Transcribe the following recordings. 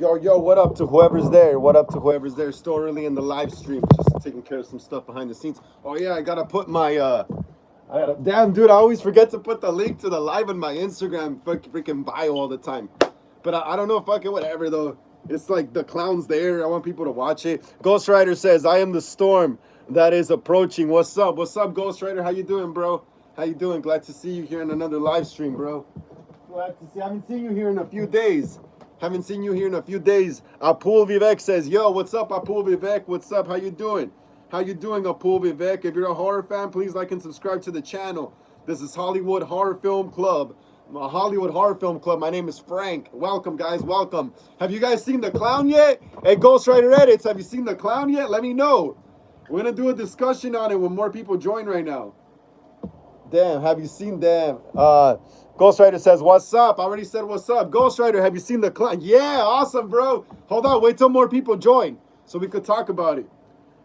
Yo, what up to whoever's there? What up to whoever's there? Still early in the live stream, just taking care of some stuff behind the scenes. Oh yeah, I gotta put my damn dude, I always forget to put the link to the live on my Instagram freaking bio all the time. But I don't know, fucking whatever though. It's like the clown's there. I want people to watch it. Ghost Rider says, "I am the storm that is approaching." What's up? What's up, Ghost Rider? How you doing, bro? How you doing? Glad to see you here in another live stream, bro. Glad to see. I haven't seen you here in a few days. Haven't seen you here in a few days. Apul Vivek says, "Yo, what's up, Apul Vivek? What's up? How you doing? How you doing, Apul Vivek? If you're a horror fan, please like and subscribe to the channel. This is Hollywood Horror Film Club. Hollywood Horror Film Club. My name is Frank. Welcome, guys. Welcome. Have you guys seen The Clown yet? Hey, Ghost Rider Edits, have you seen The Clown yet? Let me know. We're going to do a discussion on it when more people join right now. Damn, have you seen them? Ghost Rider says, "What's up?" I already said what's up. Ghost Rider, have you seen The Clown? Yeah, awesome, bro. Hold on, wait till more people join so we could talk about it.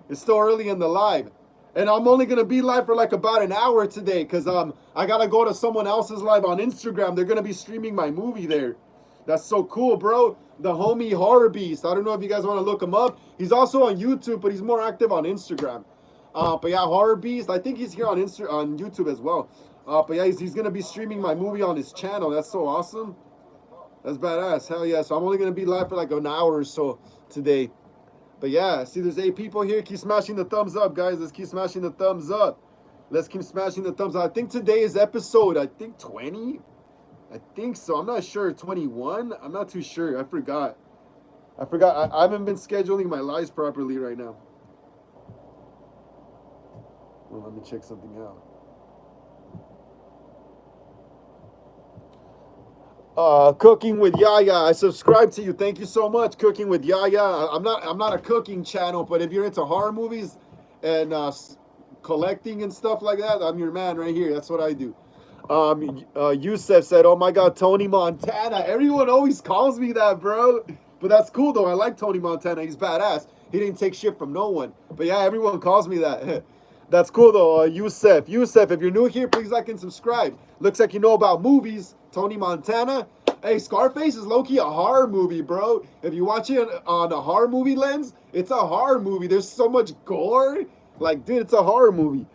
It's still early in the live. And I'm only going to be live for like about an hour today because I got to go to someone else's live on Instagram. They're going to be streaming my movie there. That's so cool, bro. The homie Horror Beast. I don't know if you guys want to look him up. He's also on YouTube, but he's more active on Instagram. But yeah, Horror Beast. I think he's here on YouTube as well. But yeah, he's going to be streaming my movie on his channel. That's so awesome. That's badass. Hell yeah. So I'm only going to be live for like an hour or so today. But yeah, see, there's 8 people here. Keep smashing the thumbs up, guys. Let's keep smashing the thumbs up. Let's keep smashing the thumbs up. I think today is episode, 20? I think so. I'm not sure. 21? I'm not too sure. I forgot. I haven't been scheduling my lives properly right now. Well, let me check something out. Cooking with Yaya. I subscribe to you. Thank you so much. Cooking with Yaya. I'm not a cooking channel, but if you're into horror movies and collecting and stuff like that, I'm your man right here. That's what I do. Yusef said, "Oh my God, Tony Montana." Everyone always calls me that, bro. But that's cool though. I like Tony Montana. He's badass. He didn't take shit from no one. But yeah, everyone calls me that. That's cool though. Yusef, if you're new here, please like and subscribe. Looks like you know about movies. Tony Montana. Hey, Scarface is low-key a horror movie, bro. If you watch it on a horror movie lens, it's a horror movie. There's so much gore. Like, dude, it's a horror movie.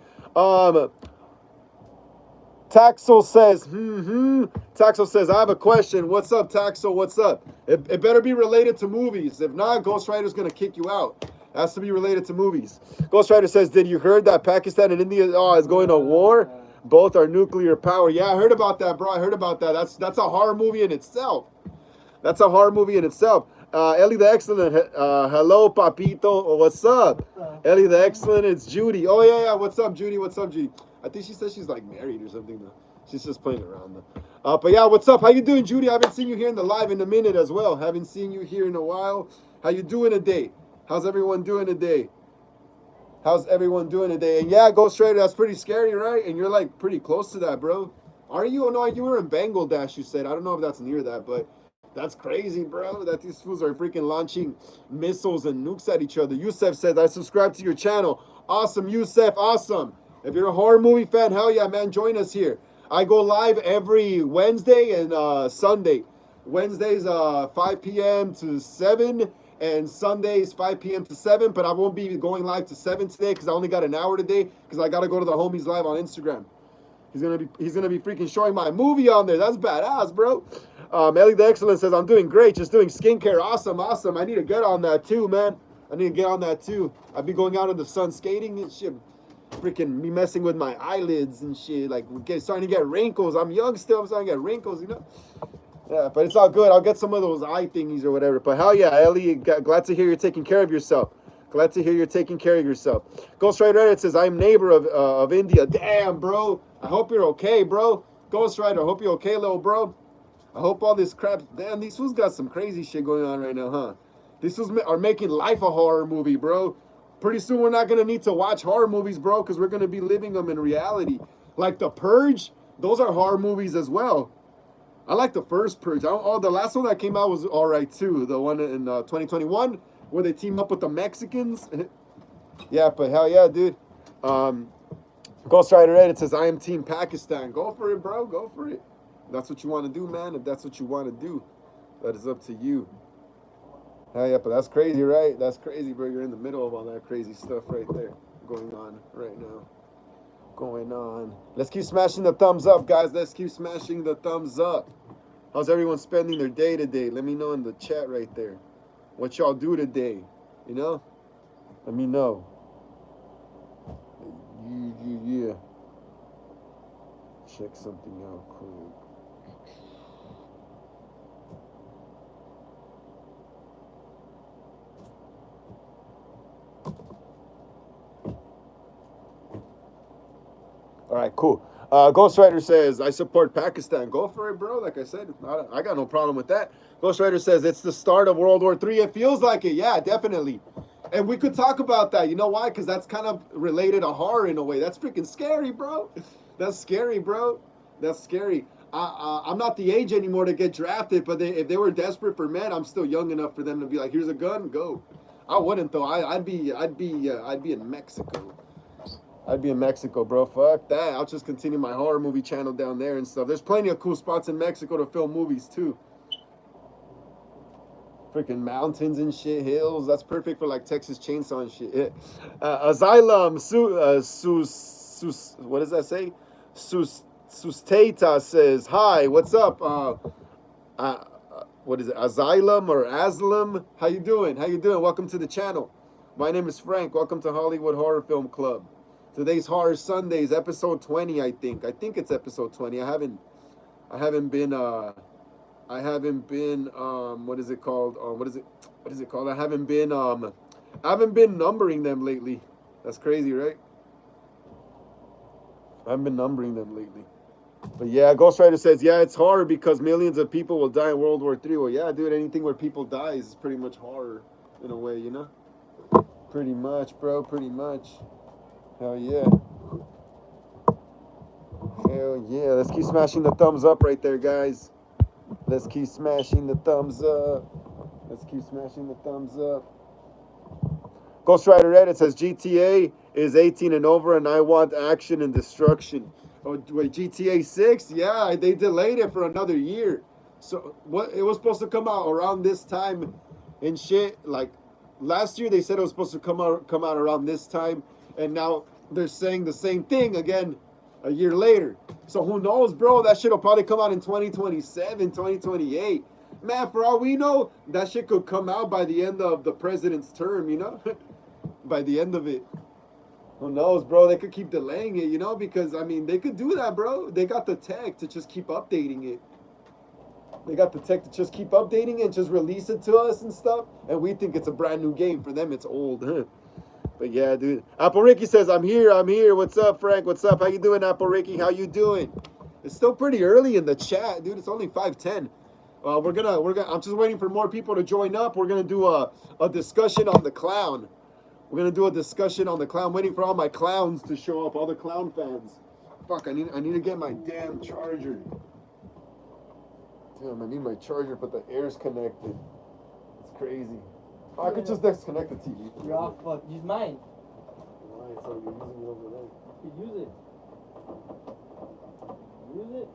Taxel says, Taxel says, "I have a question." What's up, Taxel? What's up? It better be related to movies. If not, Ghost Rider's going to kick you out. It has to be related to movies. Ghost Rider says, "Did you heard that Pakistan and India is going to war? Both are nuclear power." Yeah, I heard about that, bro. I heard about that. That's a horror movie in itself. That's a horror movie in itself. Ellie the Excellent. Hello, Papito. What's up? Ellie the Excellent. It's Judy. Oh, yeah. What's up, Judy? What's up, Judy? I think she says she's like married or something, though. She's just playing around, though. But yeah, what's up? How you doing, Judy? I haven't seen you here in the live in a minute as well. Haven't seen you here in a while. How you doing today? How's everyone doing today? How's everyone doing today? And yeah, Ghost Rider, that's pretty scary, right? And you're like pretty close to that, bro. Are you? Oh, no, you were in Bangladesh, you said. I don't know if that's near that, but that's crazy, bro, that these fools are freaking launching missiles and nukes at each other. Yusef says, "I subscribe to your channel." Awesome, Yusef, awesome. If you're a horror movie fan, hell yeah, man, join us here. I go live every Wednesday and Sunday. Wednesdays, 5 p.m. to 7, and Sundays 5 p.m. to 7, but I won't be going live to 7 today because I only got an hour today because I got to go to the homies live on Instagram. He's gonna be freaking showing my movie on there. That's badass, bro. Ellie the Excellent says, "I'm doing great, just doing skincare." Awesome. I need to get on that too, man. I need to get on that too. I've been going out in the sun skating and shit. Freaking me messing with my eyelids and shit. Like, starting to get wrinkles. I'm young still. I'm starting to get wrinkles, you know? Yeah, but it's all good. I'll get some of those eye thingies or whatever. But hell yeah, Ellie, glad to hear you're taking care of yourself. Glad to hear you're taking care of yourself. Ghost Rider Edit says, "I'm neighbor of India." Damn, bro. I hope you're okay, bro. Ghost Rider, I hope you're okay, little bro. I hope all this crap. Damn, these fools got some crazy shit going on right now, huh? These fools are making life a horror movie, bro. Pretty soon we're not going to need to watch horror movies, bro, because we're going to be living them in reality. Like The Purge, those are horror movies as well. I like the first Purge. The last one that came out was all right, too. The one in 2021 where they team up with the Mexicans. Yeah, but hell yeah, dude. Ghost Rider Edit says, "I am Team Pakistan." Go for it, bro. Go for it. If that's what you want to do, man. If that's what you want to do, that is up to you. Hell yeah, but that's crazy, right? That's crazy, bro. You're in the middle of all that crazy stuff right there going on right now. Going on. Let's keep smashing the thumbs up, guys. Let's keep smashing the thumbs up. How's everyone spending their day today? Let me know in the chat right there. What y'all do today? You know? Let me know. Yeah. Check something out quick. All right, cool. Ghost Rider says, I support Pakistan. Go for it, bro. Like I said, I got no problem with that. Ghost Rider says, it's the start of World War III. It feels like it. Yeah, definitely. And we could talk about that. You know why? Because that's kind of related to horror in a way. That's freaking scary, bro. That's scary, bro. That's scary. I'm not the age anymore to get drafted, but if they were desperate for men, I'm still young enough for them to be like, here's a gun, go. I wouldn't though. I'd be in Mexico. I'd be in Mexico, bro. Fuck that. I'll just continue my horror movie channel down there and stuff. There's plenty of cool spots in Mexico to film movies too. Freaking mountains and shit, hills. That's perfect for like Texas Chainsaw and shit. Asylum, what does that say? Sustata says, hi, what's up? What is it? Asylum or Asylum? How you doing? How you doing? Welcome to the channel. My name is Frank. Welcome to Hollywood Horror Film Club. Today's Horror Sundays, episode 20, I think. I think it's episode 20. I haven't been what is it called? What is it called? I haven't been numbering them lately. That's crazy, right? I haven't been numbering them lately. But yeah, Ghost Rider says, yeah, it's horror because millions of people will die in World War III. Well, yeah, dude, anything where people die is pretty much horror in a way, you know? Pretty much, bro, pretty much. Hell yeah. Hell yeah. Let's keep smashing the thumbs up right there, guys. Let's keep smashing the thumbs up. Let's keep smashing the thumbs up. Ghost Rider Reddit says GTA is 18 and over and I want action and destruction. Oh, wait, GTA 6? Yeah, they delayed it for another year. So what it was supposed to come out around this time and shit. Like last year they said it was supposed to come out around this time, and now they're saying the same thing again a year later. So who knows, bro? That shit will probably come out in 2027, 2028. Man, for all we know, that shit could come out by the end of the president's term, you know? By the end of it. Who knows, bro? They could keep delaying it, you know? Because, I mean, they could do that, bro. They got the tech to just keep updating it. They got the tech to just keep updating it and just release it to us and stuff. And we think it's a brand new game. For them, it's old. But yeah, dude. Apple Ricky says, I'm here. What's up, Frank? What's up? How you doing, Apple Ricky? How you doing? It's still pretty early in the chat, dude. It's only 5:10. We're gonna. I'm just waiting for more people to join up. We're gonna do a discussion on the clown. We're gonna do a discussion on the clown. Waiting for all my clowns to show up. All the clown fans. Fuck, I need to get my damn charger. Damn, I need my charger, but the air's connected. It's crazy. Oh, I could just disconnect the TV. You're off. Fuck. Use mine. Why? So you're using it over there. You use it. Use it.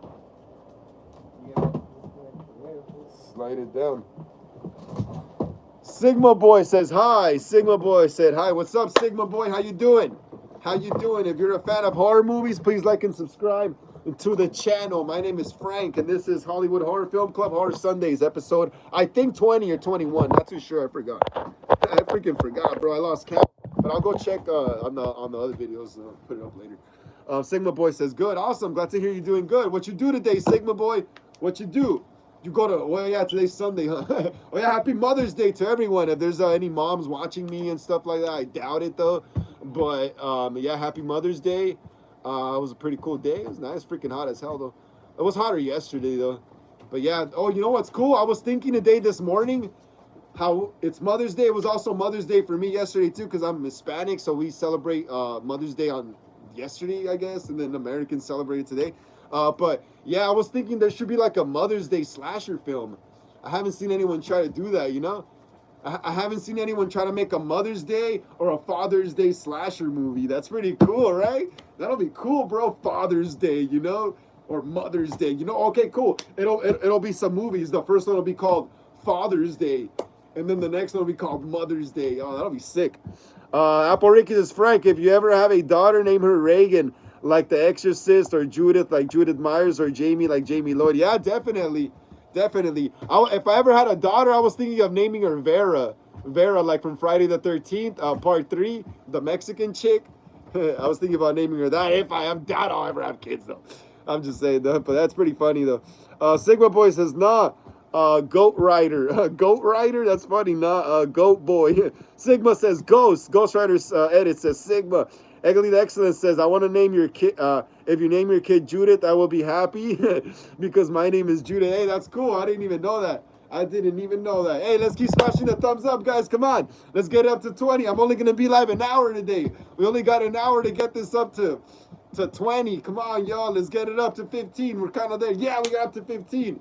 Yeah. Slide it down. Sigma Boy says hi. Sigma Boy said hi. What's up, Sigma Boy? How you doing? How you doing? If you're a fan of horror movies, please like and subscribe to the channel. My name is Frank, and this is Hollywood Horror Film Club Horror Sundays episode, I think 20 or 21. Not too sure. I forgot. I freaking forgot, bro. I lost count. But I'll go check on the other videos. And I'll put it up later. Sigma Boy says, good. Awesome. Glad to hear you doing good. What you do today, Sigma Boy? What you do? You go to, oh yeah, today's Sunday, huh? Oh yeah, happy Mother's Day to everyone. If there's any moms watching me and stuff like that, I doubt it though. But yeah, happy Mother's Day. It was a pretty cool day. It was nice, freaking hot as hell though. It was hotter yesterday though. But yeah, oh, you know what's cool? I was thinking today this morning how it's Mother's Day. It was also Mother's Day for me yesterday too, because I'm Hispanic, so we celebrate Mother's Day on yesterday, I guess, and then Americans celebrate it today. But yeah, I was thinking there should be like a Mother's Day slasher film. I haven't seen anyone try to do that, you know? I haven't seen anyone try to make a Mother's Day or a Father's Day slasher movie. That's pretty cool, right? That'll be cool, bro. Father's Day, you know? Or Mother's Day, you know? Okay, cool. It'll be some movies. The first one will be called Father's Day. And then the next one will be called Mother's Day. Oh, that'll be sick. Apple Ricky says, Frank, if you ever have a daughter, name her Reagan, like The Exorcist, or Judith, like Judith Myers, or Jamie, like Jamie Lloyd. Yeah, definitely. Definitely. If I ever had a daughter, I was thinking of naming her Vera. Vera, like from Friday the 13th, part 3, the Mexican chick. I was thinking about naming her that. If I have doubt I'll ever have kids, though. I'm just saying that, but that's pretty funny, though. Sigma Boy says, nah. Goat Rider. Goat Rider? That's funny. Nah, Goat Boy. Sigma says Ghost. Ghost Rider's edit says Sigma. Egley the Excellent says, I want to name your kid, if you name your kid Judith, I will be happy because my name is Judith. Hey, that's cool. I didn't even know that. I didn't even know that. Hey, let's keep smashing the thumbs up, guys. Come on. Let's get it up to 20. I'm only going to be live an hour today. We only got an hour to get this up to 20. Come on, y'all. Let's get it up to 15. We're kind of there. Yeah, we got up to 15.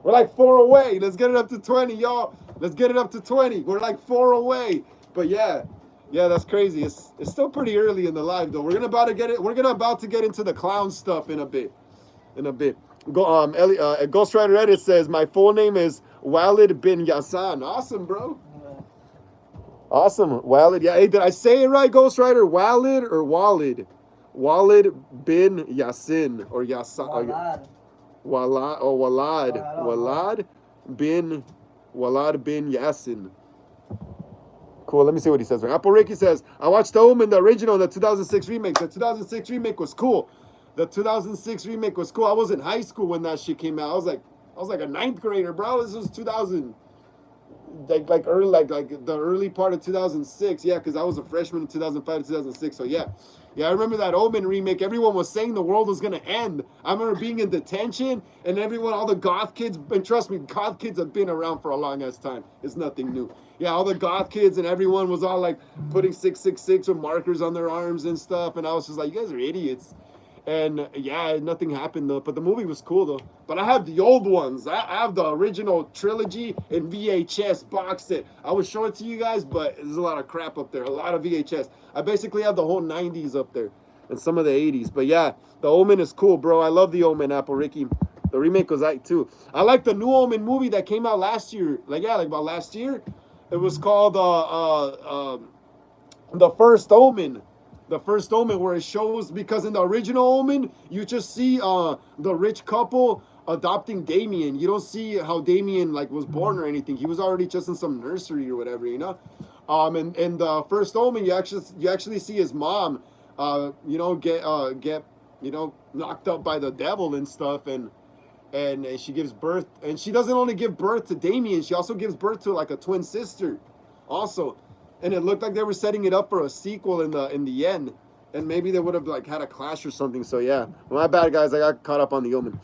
We're like 4 away. Let's get it up to 20, y'all. Let's get it up to 20. We're like 4 away. But yeah, that's crazy. It's still pretty early in the live though. We're about to get into the clown stuff in a bit. Ghost Rider Edit says my full name is Walid bin Yassan. Awesome, bro. Awesome, Walid. Yeah, hey, did I say it right, Ghost Rider? Walid or Walid? Walid bin Yassin or Yassan. Walad bin Yassin. Cool, let me see what he says. Apple Ricky says, I watched The Omen, the original, and the 2006 remake. The 2006 remake was cool. I was in high school when that shit came out. I was like a 9th grader, bro. This was 2000, like the early part of 2006. Yeah, because I was a freshman in 2005 to 2006. So yeah, I remember that Omen remake. Everyone was saying the world was gonna end. I remember being in detention, and all the goth kids, and trust me, goth kids have been around for a long ass time. It's nothing new. Yeah, all the goth kids and everyone was all like putting 666 with markers on their arms and stuff, and I was just like, you guys are idiots. And yeah, nothing happened though. But the movie was cool though. But I have the old ones. I have the original trilogy in VHS box set. I would show it to you guys, but there's a lot of crap up there. A lot of VHS. I basically have the whole 90s up there and some of the 80s. But yeah, the Omen is cool, bro. I love the Omen, Apple Ricky. The remake was right too. I like the new Omen movie that came out last year. Like about last year. It was called The First Omen. The First Omen, where it shows, because in the original Omen, you just see the rich couple adopting Damien. You don't see how Damien was born or anything. He was already just in some nursery or whatever, you know. And in the First Omen, you actually see his mom, get knocked up by the devil and stuff, and she gives birth, and she doesn't only give birth to Damien, she also gives birth to a twin sister, also. And it looked like they were setting it up for a sequel in the end, and maybe they would have had a clash or something. So yeah, my bad, guys. I got caught up on the Omen.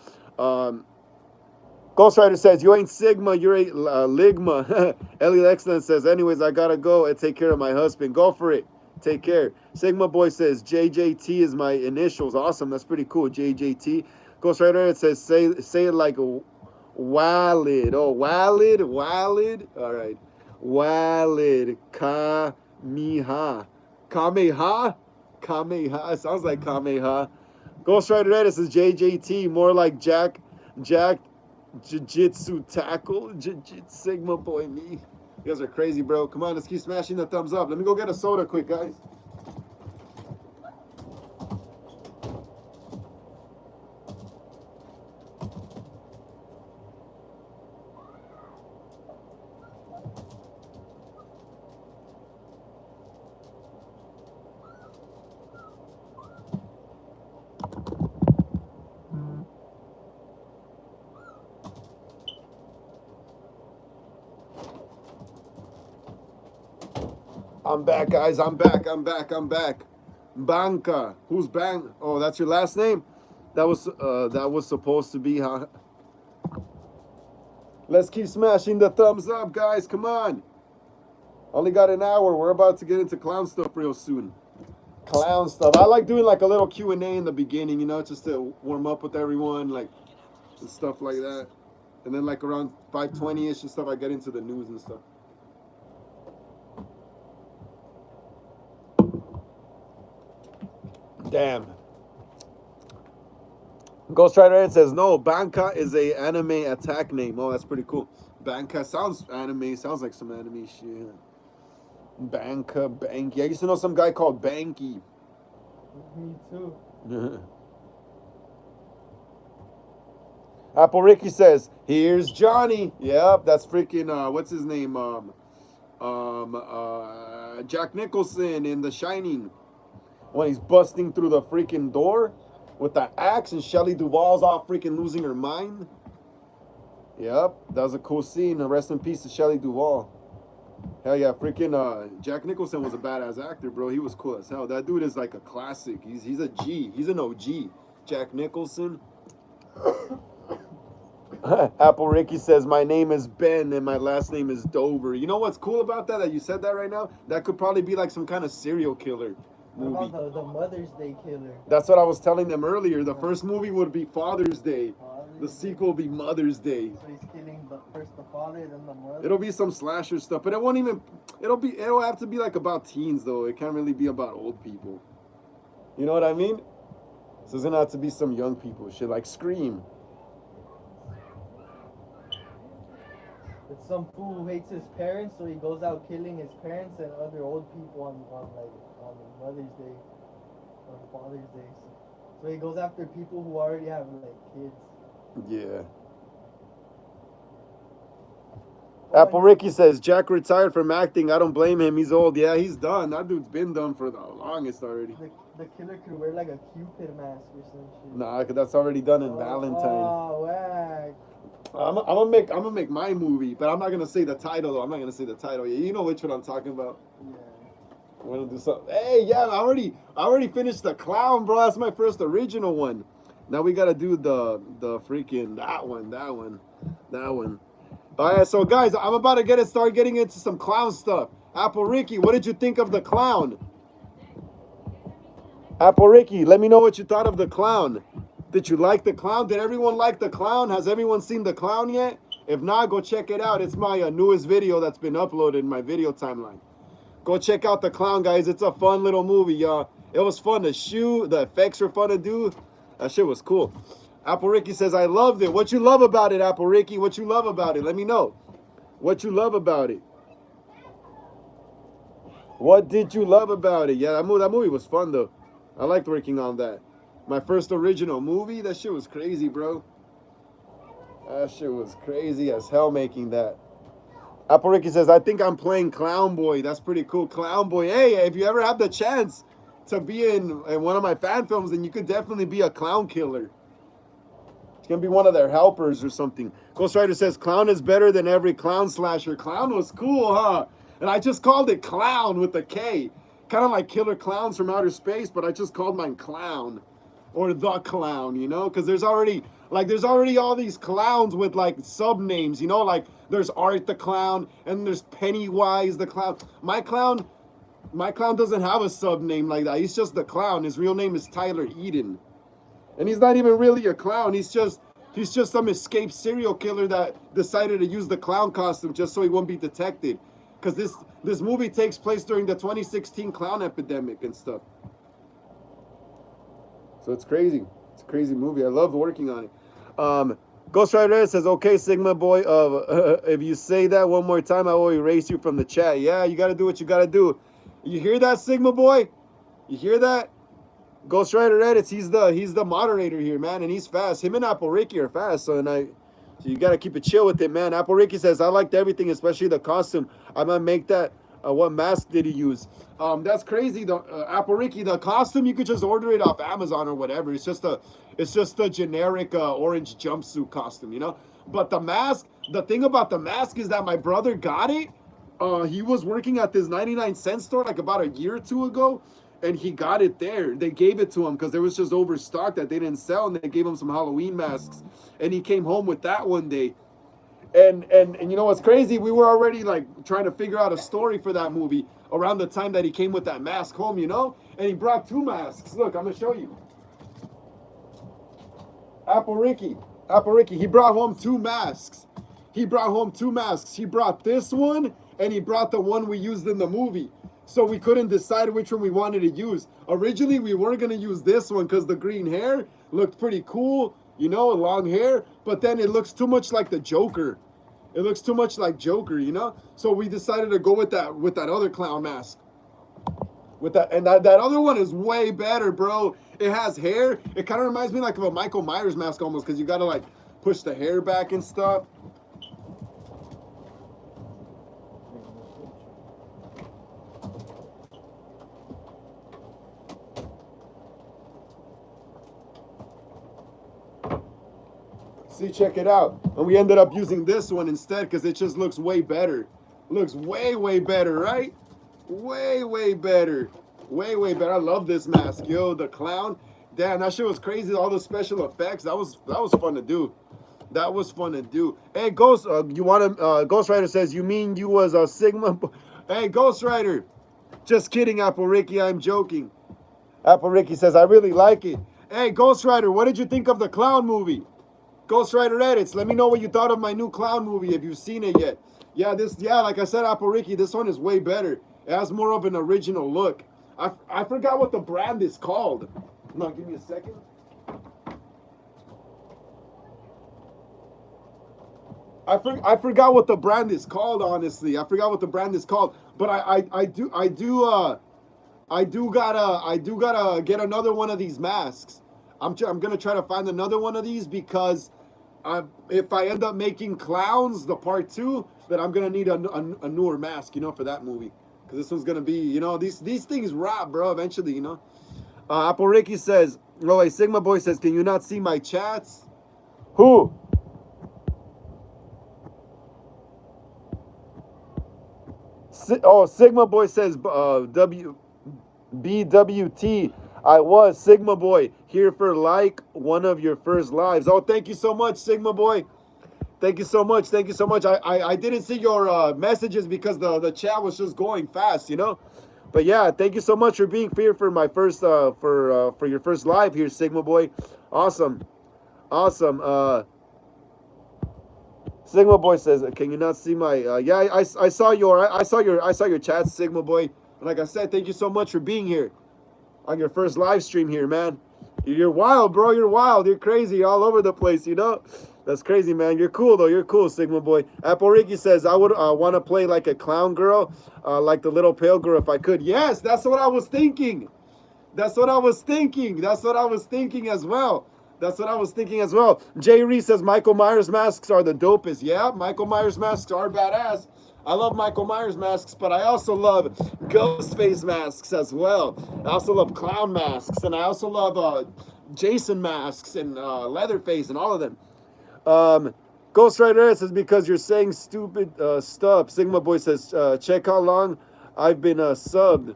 Ghost Rider says, you ain't Sigma, you're a Ligma. Elliot Excellent says, anyways, I gotta go and take care of my husband. Go for it. Take care. Sigma Boy says, JJT is my initials. Awesome. That's pretty cool. JJT. Ghost Rider says, say it like a Walid. Oh, Walid. All right. Walid Kameha. Kameha. It sounds like Kameha. Ghost Rider Edit says JJT, more like Jack Jiu-Jitsu Tackle. Sigma Boy me. You guys are crazy, bro. Come on, let's keep smashing the thumbs up. Let me go get a soda quick, guys. I'm back, guys. I'm back. Banca. Who's Bang? Oh, that's your last name? That was supposed to be, huh? Let's keep smashing the thumbs up, guys. Come on. Only got an hour. We're about to get into clown stuff real soon. Clown stuff. I like doing a little Q&A in the beginning, just to warm up with everyone, and stuff like that. And then around 5:20ish and stuff, I get into the news and stuff. Damn. Ghost Rider Ed says, no, Banka is a anime attack name. Oh, that's pretty cool. Banka sounds anime. Sounds like some anime shit. Banky. I used to know some guy called Banky. Me too. Apple Ricky says, "Here's Johnny." Yep, that's freaking what's his name? Jack Nicholson in The Shining. When he's busting through the freaking door with the axe and Shelley Duvall's all freaking losing her mind. Yep, that was a cool scene. Rest in peace to Shelley Duvall. Hell yeah, freaking Jack Nicholson was a badass actor, bro. He was cool as hell. That dude is like a classic. He's a G. He's an OG. Jack Nicholson. Apple Ricky says, my name is Ben and my last name is Dover. You know what's cool about that you said that right now? That could probably be like some kind of serial killer movie. What about the Mother's Day killer? That's what I was telling them earlier. The first movie would be Father's Day. The sequel will be Mother's Day. So he's killing first the father, then the mother? It'll be some slasher stuff, but it won't even, it'll have to be like about teens though. It can't really be about old people. You know what I mean? So it's gonna have to be some young people, shit like Scream. It's some fool who hates his parents, so he goes out killing his parents and other old people on Mother's Day or Father's Day. So he goes after people who already have like kids. Yeah. Apple Ricky says, Jack retired from acting. I don't blame him. He's old. Yeah, he's done. That dude's been done for the longest already. The killer could wear like a Cupid mask or some shit. Nah, that's already done in Valentine. Oh, whack. I'm gonna make my movie, but I'm not gonna say the title though. I'm not gonna say the title. Yeah, you know which one I'm talking about. Yeah. I'm gonna do something. Hey, yeah, I already finished The Clown, bro. That's my first original one. Now we gotta do the freaking that one. All right, so guys, I'm about to start getting into some clown stuff. Apple Ricky, what did you think of The Clown? Apple Ricky, let me know what you thought of The Clown. Did you like The Clown? Did everyone like The Clown? Has everyone seen The Clown yet? If not, go check it out. It's my newest video that's been uploaded in my video timeline. Go check out The Clown, guys. It's a fun little movie, y'all. It was fun to shoot. The effects were fun to do. That shit was cool. Apple Ricky says, I loved it. What you love about it, Apple Ricky? What you love about it? Let me know. What you love about it? What did you love about it? Yeah, that movie was fun, though. I liked working on that. My first original movie, that shit was crazy, bro. That shit was crazy as hell making that. Apple Ricky says, I think I'm playing Clown Boy. That's pretty cool. Clown Boy. Hey, if you ever have the chance to be in one of my fan films, then you could definitely be a clown killer. It's going to be one of their helpers or something. Ghost Rider says, Clown is better than every clown slasher. Clown was cool, huh? And I just called it Clown with a K. Kind of like Killer Clowns from Outer Space, but I just called mine Clown. Or The Clown, you know? Because there's already all these clowns with like sub-names, you know? Like there's Art the Clown and there's Pennywise the Clown. My clown doesn't have a sub-name like that. He's just the clown. His real name is Tyler Eden. And he's not even really a clown. He's just some escaped serial killer that decided to use the clown costume just so he won't be detected. Because this movie takes place during the 2016 clown epidemic and stuff. So it's crazy. It's a crazy movie. I love working on it. Ghost Rider says, okay, Sigma boy, if you say that one more time, I will erase you from the chat. Yeah, you got to do what you got to do. You hear that, Sigma boy? You hear that? Ghost Rider Edits, he's the moderator here, man, and he's fast. Him and Apple Ricky are fast, so you got to keep it chill with it, man. Apple Ricky says, I liked everything, especially the costume. I'm going to make that. What mask did he use? That's crazy. The Apple Ricky, the costume, you could just order it off Amazon or whatever. It's just a generic orange jumpsuit costume, you know? But the mask, the thing about the mask is that my brother got it. He was working at this 99-cent store like about a year or two ago, and he got it there. They gave it to him because there was just overstock that they didn't sell, and they gave him some Halloween masks. And he came home with that one day. And you know what's crazy? We were already like trying to figure out a story for that movie around the time that he came with that mask home, you know? And he brought 2 masks. Look, I'm gonna show you. Apple Ricky, he brought home 2 masks. He brought this one, and he brought the one we used in the movie. So we couldn't decide which one we wanted to use. Originally, we weren't gonna use this one because the green hair looked pretty cool, you know, long hair, but then it looks too much like the Joker. It looks too much like Joker, you know. So we decided to go with that other clown mask. With that, and that other one is way better, bro. It has hair. It kind of reminds me like of a Michael Myers mask almost, because you gotta like push the hair back and stuff. See, check it out. And we ended up using this one instead because it just looks way better. Looks way better, right? Way better. Way better. I love this mask, yo. The clown. Damn, that shit was crazy. All the special effects. That was fun to do. That was fun to do. Hey, Ghost, you want to? Ghost Rider says, you mean you was a Sigma? Hey, Ghost Rider. Just kidding, Apple Ricky. I'm joking. Apple Ricky says, I really like it. Hey, Ghost Rider, what did you think of the clown movie? Ghost Rider Edits, let me know what you thought of my new clown movie if you've seen it yet. Yeah, like I said, Apple Ricky, this one is way better. It has more of an original look. I forgot what the brand is called. No, give me a second. I forgot what the brand is called, honestly. I forgot what the brand is called. But I do gotta get another one of these masks. I'm gonna try to find another one of these because if I end up making Clowns, the part 2, then I'm gonna need a newer mask, you know, for that movie. Because this one's gonna be, you know, these things rot, bro, eventually, you know. Apple Ricky says, oh wait, Sigma Boy says, can you not see my chats? Who? Sigma Boy says, BWT. I was Sigma Boy here for like one of your first lives. Oh, thank you so much, Sigma Boy. Thank you so much. Thank you so much. I didn't see your messages because the chat was just going fast, you know. But yeah, thank you so much for being here for my first for your first live here, Sigma Boy. Awesome. Sigma Boy says, "Can you not see my?" Yeah, I saw your chat, Sigma Boy. And like I said, thank you so much for being here on your first live stream here, man. You're wild, bro. You're wild. You're crazy. You're all over the place, you know. That's crazy, man. You're cool though. You're cool, Sigma Boy. Apple Ricky says, "I would want to play like a clown girl, like the little pale girl if I could." Yes, that's what I was thinking. That's what I was thinking. That's what I was thinking as well. That's what I was thinking as well. Jay Reese says Michael Myers masks are the dopest. Yeah, Michael Myers masks are badass. I love Michael Myers masks, but I also love Ghostface masks as well. I also love clown masks, and I also love Jason masks and Leatherface and all of them. Ghost Rider says, because you're saying stupid stuff. Sigma Boy says, check how long I've been subbed.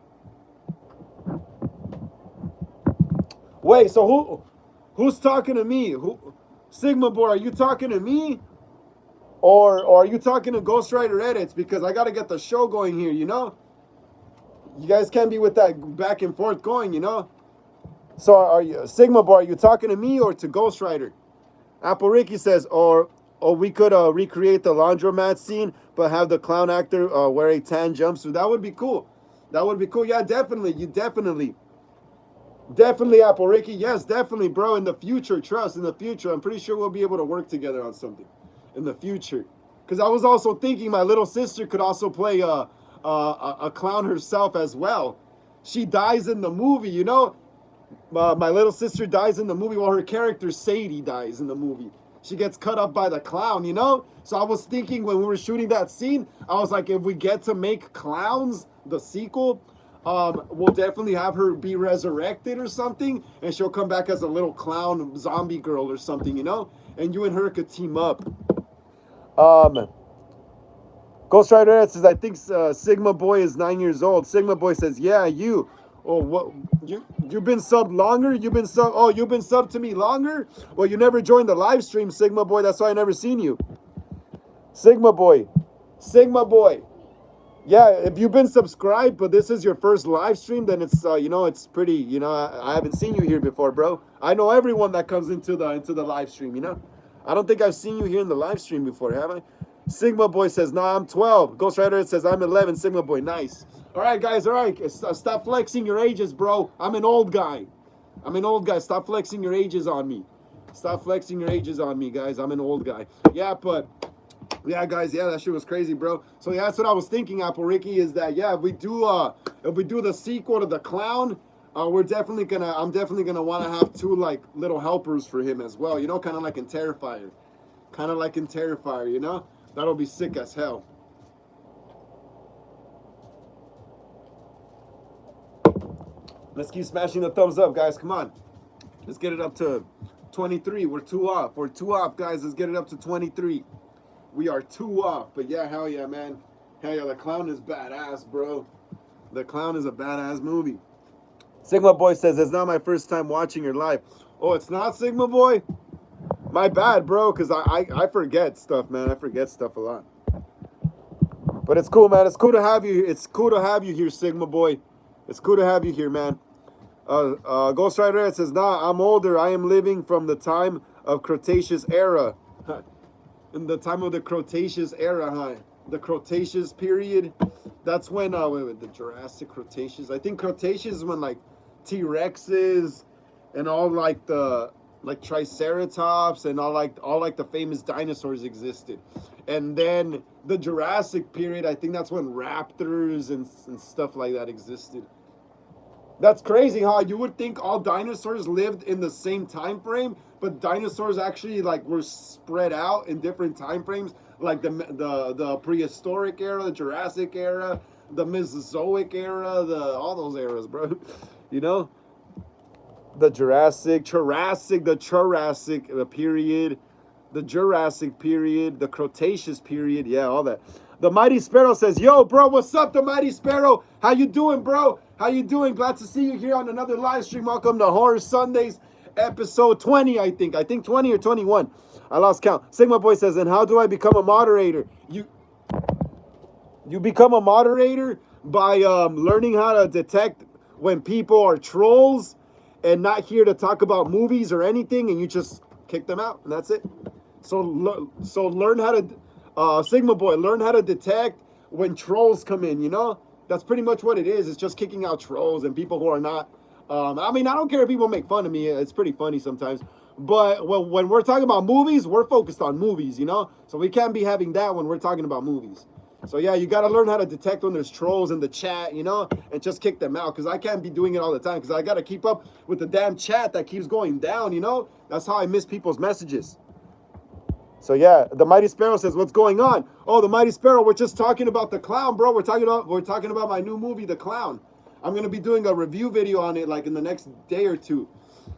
Wait, so who's talking to me? Sigma Boy, are you talking to me? Or are you talking to Ghost Rider Edits? Because I got to get the show going here, you know? You guys can't be with that back and forth going, you know? So are you, Sigma Boy, are you talking to me or to Ghost Rider? Apple Ricky says, or we could recreate the laundromat scene, but have the clown actor wear a tan jumpsuit. That would be cool. That would be cool. Yeah, definitely. Definitely, Apple Ricky. Yes, definitely, bro. In the future, trust, in the future, I'm pretty sure we'll be able to work together on something in the future. Because I was also thinking my little sister could also play a clown herself as well. She dies in the movie, you know? My little sister dies in the movie. Well, her character, Sadie, dies in the movie. She gets cut up by the clown, you know? So I was thinking when we were shooting that scene, I was like, if we get to make Clowns, the sequel, we'll definitely have her be resurrected or something, and she'll come back as a little clown zombie girl or something, you know? And you and her could team up. Ghost Rider says, I think Sigma Boy is 9 years old. Sigma Boy says, yeah, you. Oh, what? You've been subbed longer? You've been subbed to me longer? Well, you never joined the live stream, Sigma Boy. That's why I never seen you. Sigma Boy. Yeah, if you've been subscribed, but this is your first live stream, then it's you know, it's pretty, you know, I haven't seen you here before, bro. I know everyone that comes into the live stream, you know. I don't think I've seen you here in the live stream before, have I? Sigma Boy says, nah, I'm 12. Ghost Rider says, I'm 11. Sigma Boy, nice. All right, guys, all right. Stop flexing your ages, bro. I'm an old guy. Stop flexing your ages on me. Stop flexing your ages on me, guys. I'm an old guy. Yeah, but Yeah, guys, yeah, that shit was crazy, bro. So yeah, that's what I was thinking, Apple Ricky, is that yeah, if we do the sequel to The Clown, I'm definitely gonna want to have two like little helpers for him as well, you know, kind of like in Terrifier. Kind of like in Terrifier, you know? That'll be sick as hell. Let's keep smashing the thumbs up, guys. Come on. Let's get it up to 23. We're 2 off. We're 2 off, guys. Let's get it up to 23. We are 2 off. But yeah, hell yeah, man. Hell yeah, The Clown is badass, bro. The Clown is a badass movie. Sigma Boy says, it's not my first time watching your live. Oh, it's not, Sigma Boy? My bad, bro, because I forget stuff, man. I forget stuff a lot. But it's cool, man. It's cool to have you. It's cool to have you here, Sigma Boy. It's cool to have you here, man. Ghost Rider says, nah, I'm older. I am living from the time of Cretaceous era. In the time of the Cretaceous era, huh? The Cretaceous period. That's when, the Jurassic Cretaceous. I think Cretaceous is when, like, T-Rexes and all, like, the... like Triceratops and all like the famous dinosaurs existed. And then the Jurassic period, I think that's when raptors and stuff like that existed. That's crazy, huh? You would think all dinosaurs lived in the same time frame, but dinosaurs actually like were spread out in different time frames, like the prehistoric era, the Jurassic era, the Mesozoic era, all those eras, bro. You know? The Jurassic period, the Jurassic period, the Cretaceous period, yeah, all that. The Mighty Sparrow says, yo, bro, what's up, the Mighty Sparrow? How you doing, bro? How you doing? Glad to see you here on another live stream. Welcome to Horror Sundays, episode 20, I think 20 or 21. I lost count. Sigma Boy says, and how do I become a moderator? You become a moderator by learning how to detect when people are trolls and not here to talk about movies or anything, and you just kick them out, and that's it. So learn how to, Sigma Boy, learn how to detect when trolls come in, you know? That's pretty much what it is. It's just kicking out trolls and people who are not, I mean, I don't care if people make fun of me. It's pretty funny sometimes. But when we're talking about movies, we're focused on movies, you know? So we can't be having that when we're talking about movies. So yeah, you got to learn how to detect when there's trolls in the chat, you know, and just kick them out, because I can't be doing it all the time, because I got to keep up with the damn chat that keeps going down, you know. That's how I miss people's messages. So yeah, the Mighty Sparrow says, what's going on? Oh, the Mighty Sparrow, we're just talking about The Clown, bro. We're talking about my new movie, The Clown. I'm going to be doing a review video on it like in the next day or two.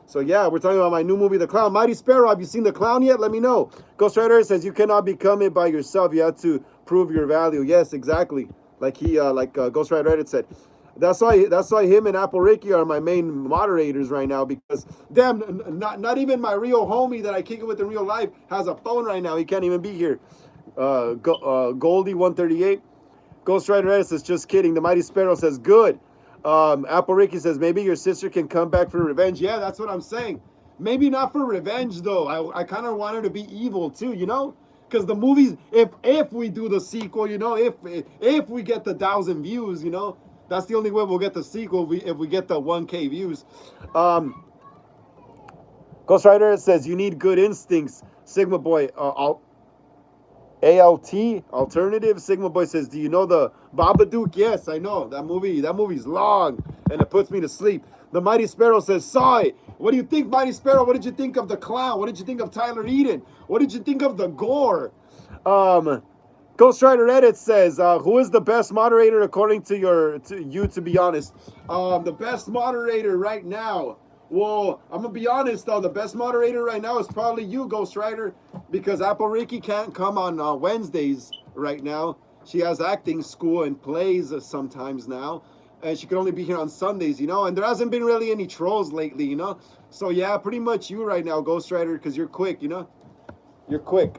So yeah, we're talking about my new movie, The Clown. Mighty Sparrow, have you seen The Clown yet? Let me know. Ghost Rider says, you cannot become it by yourself. You have to prove your value. Yes, exactly. Like Ghost Rider Reddit said. That's why him and Apple Ricky are my main moderators right now, because damn, not even my real homie that I kick it with in real life has a phone right now. He can't even be here. Goldie 138. Ghost Rider Reddit says, just kidding. The Mighty Sparrow says, good. Apple Ricky says, maybe your sister can come back for revenge. Yeah, that's what I'm saying. Maybe not for revenge though. I kind of want her to be evil too, you know? Because the movies, if we do the sequel, you know, if we get the 1,000 views, you know, that's the only way we'll get the sequel, if we get the 1K views. Ghost Rider says, you need good instincts. Sigma Boy, ALT, alternative. Sigma Boy says, do you know the Babadook? Yes, I know. That movie's long, and it puts me to sleep. The Mighty Sparrow says, saw it. What do you think, Mighty Sparrow? What did you think of The Clown? What did you think of Tyler Eden? What did you think of the gore? Ghost Rider Edit says, who is the best moderator according to you, to be honest? The best moderator right now. Well, I'm going to be honest, though. The best moderator right now is probably you, Ghost Rider, because Apple Ricky can't come on Wednesdays right now. She has acting school and plays sometimes now, and she can only be here on Sundays, you know, and there hasn't been really any trolls lately, you know. So, yeah, pretty much you right now, Ghost Rider, because you're quick, you know. You're quick.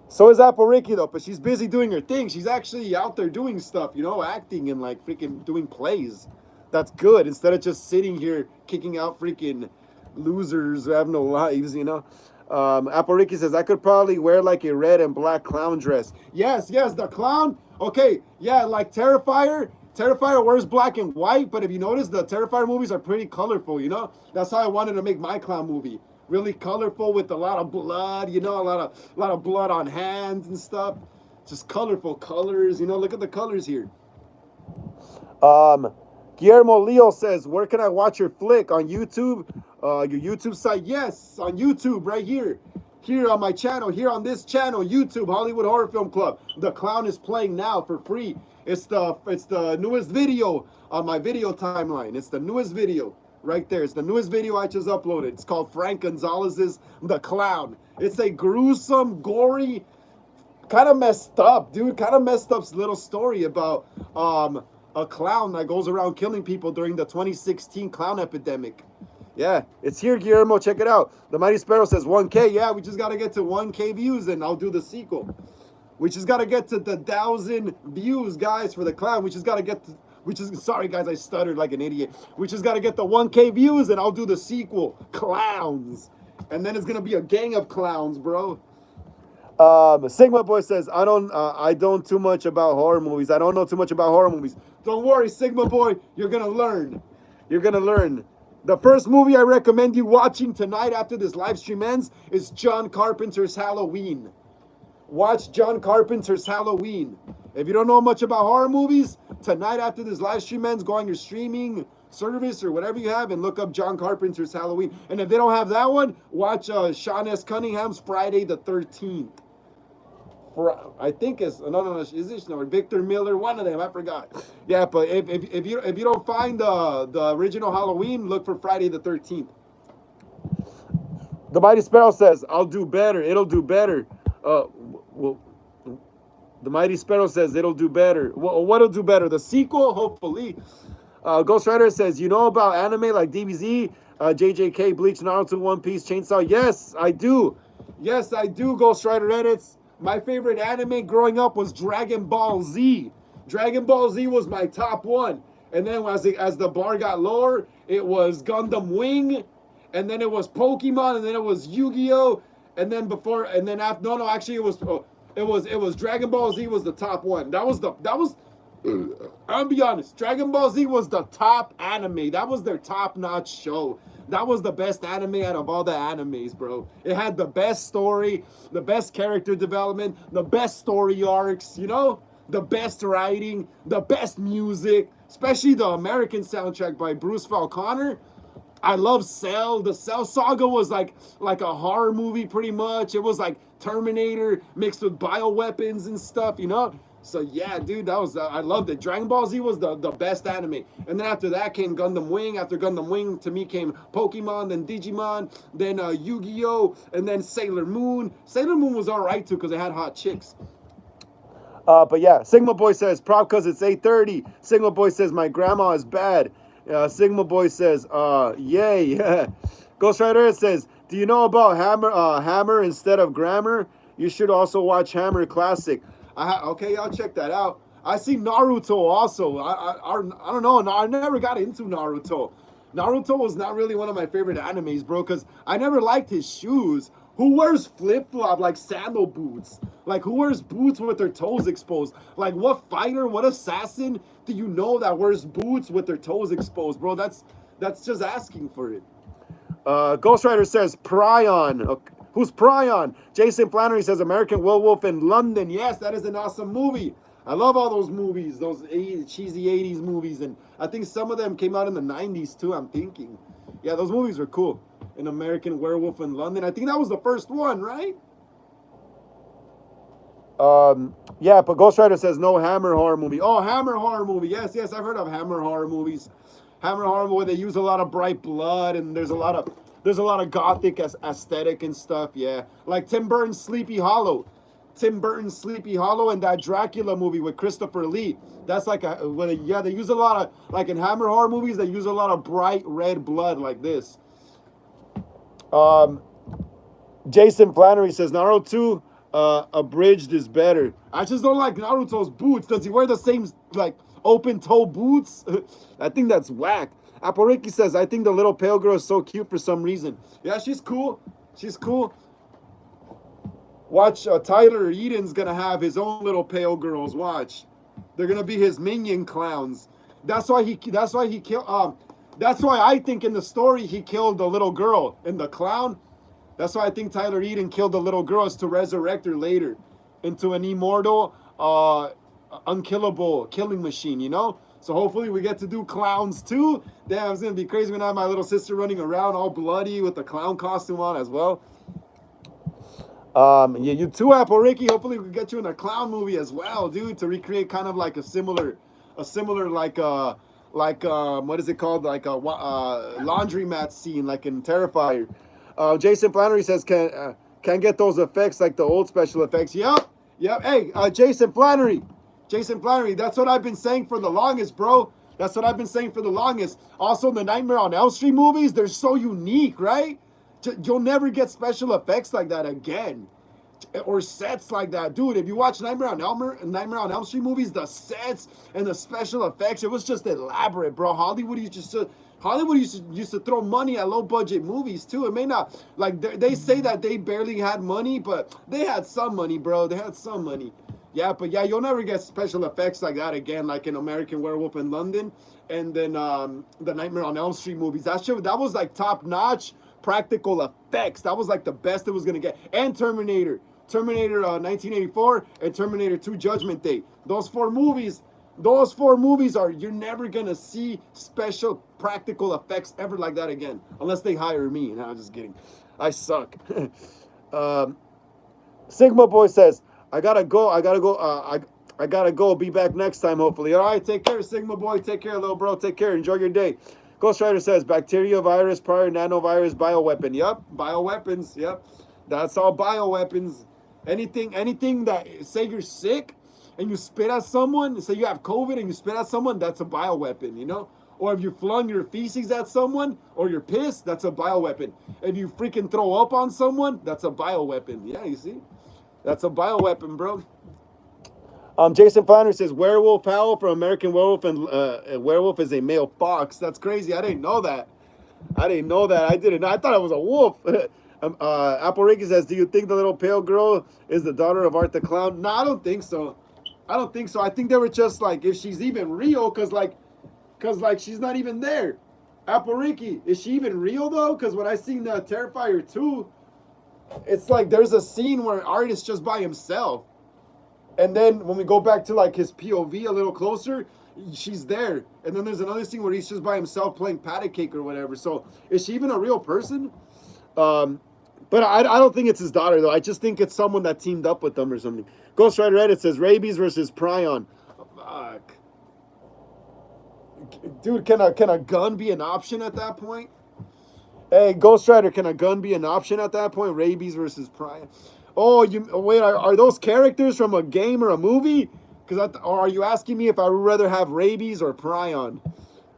So is Apple Ricky, though, but she's busy doing her thing. She's actually out there doing stuff, you know, acting and, like, freaking doing plays. That's good, instead of just sitting here kicking out freaking losers who have no lives, you know. Apple Ricky says, I could probably wear like a red and black clown dress. Yes, the clown. Okay, yeah, like Terrifier. Terrifier wears black and white, but if you notice, the Terrifier movies are pretty colorful, you know. That's how I wanted to make my clown movie. really colorful with a lot of blood, you know, a lot of blood on hands and stuff. Just colorful colors, you know. Look at the colors here. Guillermo Leo says, where can I watch your flick? On YouTube? Your YouTube site? Yes, on YouTube, right here. Here on my channel, here on this channel, YouTube, Hollywood Horror Film Club. The Clown is playing now for free. It's the newest video on my video timeline. It's the newest video right there. It's the newest video I just uploaded. It's called Frank Gonzalez's The Clown. It's a gruesome, gory, kind of messed up, dude. Kind of messed up little story about a clown that goes around killing people during the 2016 clown epidemic. Yeah, it's here, Guillermo. Check it out. The Mighty Sparrow says 1K. Yeah, we just got to get to 1K views and I'll do the sequel. We just got to get to the 1,000 views, guys, for the clown. We just got to get to, sorry, guys, I stuttered like an idiot. We just got to get the 1K views and I'll do the sequel, Clowns. And then it's going to be a gang of clowns, bro. Sigma Boy says, I don't too much about horror movies. I don't know too much about horror movies. Don't worry, Sigma Boy, you're going to learn. You're going to learn. The first movie I recommend you watching tonight after this live stream ends is John Carpenter's Halloween. Watch John Carpenter's Halloween. If you don't know much about horror movies, tonight after this live stream ends, go on your streaming service or whatever you have and look up John Carpenter's Halloween. And if they don't have that one, watch Sean S. Cunningham's Friday the 13th. I think it's is this no Victor Miller, one of them, I forgot. Yeah, but if you don't find the original Halloween, look for Friday the 13th. The Mighty Sparrow says, I'll do better. It'll do better. Well, the Mighty Sparrow says it'll do better. What'll do better? The sequel, hopefully. Ghost Rider says, you know about anime like DBZ, JJK, Bleach, Naruto, One Piece, Chainsaw? Yes, I do. Yes, I do, Ghost Rider edits. My favorite anime growing up was Dragon Ball Z. Dragon Ball Z was my top one. And then as the bar got lower, it was Gundam Wing. And then it was Pokemon. And then it was Yu-Gi-Oh! And then actually it was Dragon Ball Z was the top one. I'll be honest, Dragon Ball Z was the top anime. That was their top-notch show. That was the best anime out of all the animes, bro. It had the best story, the best character development, the best story arcs, you know? The best writing, the best music, especially the American soundtrack by Bruce Falconer. I love Cell. The Cell Saga was like a horror movie pretty much. It was like Terminator mixed with bioweapons and stuff, you know? So yeah, dude, I loved it. Dragon Ball Z was the best anime. And then after that came Gundam Wing. After Gundam Wing, to me came Pokemon, then Digimon, then Yu-Gi-Oh, and then Sailor Moon. Sailor Moon was all right too because it had hot chicks. But yeah, Sigma Boy says, prob because it's 8:30. Sigma Boy says, my grandma is bad. Sigma Boy says, yay. Ghost Rider says, do you know about Hammer instead of Grammar? You should also watch Hammer Classic. Okay, I'll check that out. I see Naruto also. I don't know. I never got into Naruto. Naruto was not really one of my favorite animes, bro, because I never liked his shoes. Who wears flip-flop, like sandal boots? Like, who wears boots with their toes exposed? Like, what fighter, what assassin do you know that wears boots with their toes exposed, bro? That's just asking for it. Ghost Rider says, Prion. Okay. Who's Prion? Jason Flannery says American Werewolf in London. Yes, that is an awesome movie. I love all those movies, those cheesy 80s movies. And I think some of them came out in the 90s too, I'm thinking. Yeah, those movies are cool. An American Werewolf in London. I think that was the first one, right? Yeah, but Ghost Rider says no Hammer horror movie. Oh, Hammer horror movie. Yes, I've heard of Hammer horror movies. Hammer horror movie, they use a lot of bright blood and there's a lot of gothic aesthetic and stuff, yeah. Like Tim Burton's Sleepy Hollow. Tim Burton's Sleepy Hollow and that Dracula movie with Christopher Lee. That's like they use a lot of, like in Hammer horror movies, they use a lot of bright red blood like this. Jason Flannery says Naruto abridged is better. I just don't like Naruto's boots. Does he wear the same, like, open-toe boots? I think that's whack. Aporiki says, I think the little pale girl is so cute for some reason. Yeah, she's cool. She's cool. Watch, Tyler Eden's gonna have his own little pale girls. Watch, they're gonna be his minion clowns. That's why he killed. That's why I think in the story he killed the little girl and the clown. That's why I think Tyler Eden killed the little girl, is to resurrect her later into an immortal, unkillable killing machine, you know? So hopefully we get to do clowns too. Damn, it's gonna be crazy when I have my little sister running around all bloody with the clown costume on as well. Yeah, you too, Apple Ricky. Hopefully we can get you in a clown movie as well, dude, to recreate kind of like a similar what is it called, like a laundromat scene, like in Terrifier. Jason Flannery says can get those effects like the old special effects. Yep. Hey, Jason Flannery, that's what I've been saying for the longest, bro. That's what I've been saying for the longest. Also, the Nightmare on Elm Street movies, they're so unique, right? You'll never get special effects like that again, or sets like that, dude. If you watch Nightmare on Elm Street movies, the sets and the special effects, it was just elaborate, bro. Hollywood used to throw money at low budget movies too. It may not, like, they say that they barely had money, but they had some money, bro. They had some money. Yeah, but yeah, you'll never get special effects like that again, like in American Werewolf in London, and then the Nightmare on Elm Street movies. That was like top notch practical effects. That was like the best it was gonna get. And Terminator 1984, and Terminator 2 Judgment Day. Those four movies are, you're never gonna see special practical effects ever like that again, unless they hire me. And I'm just kidding, I suck. Sigma Boy says, I gotta go. Be back next time, hopefully. All right, take care, Sigma Boy. Take care, little bro. Take care. Enjoy your day. Ghost Rider says, bacteria, virus, prior nanovirus, bioweapon. Yep, bioweapons. Yep, that's all bioweapons. Anything that, say you're sick and you spit at someone, say you have COVID and you spit at someone, that's a bioweapon, you know? Or if you flung your feces at someone, or you're pissed, that's a bioweapon. If you freaking throw up on someone, that's a bioweapon. Yeah, you see? That's a bioweapon, bro. Jason Flannery says, Werewolf Howl from American Werewolf, and werewolf is a male fox. That's crazy. I didn't know that. I thought it was a wolf. Apple Ricky says, do you think the little pale girl is the daughter of Art the Clown? No, I don't think so. I think they were just like, if she's even real, because she's not even there. Apple Ricky, is she even real though? Because when I seen Terrifier 2, it's like there's a scene where Art is just by himself. And then when we go back to like his POV a little closer, she's there. And then there's another scene where he's just by himself playing patty cake or whatever. So is she even a real person? But I don't think it's his daughter though. I just think it's someone that teamed up with them or something. Ghost Rider Edit says rabies versus prion. Fuck. Dude, can a gun be an option at that point? Hey, Ghost Rider, can a gun be an option at that point? Rabies versus prion. Oh, wait, are those characters from a game or a movie? Or are you asking me if I would rather have rabies or prion?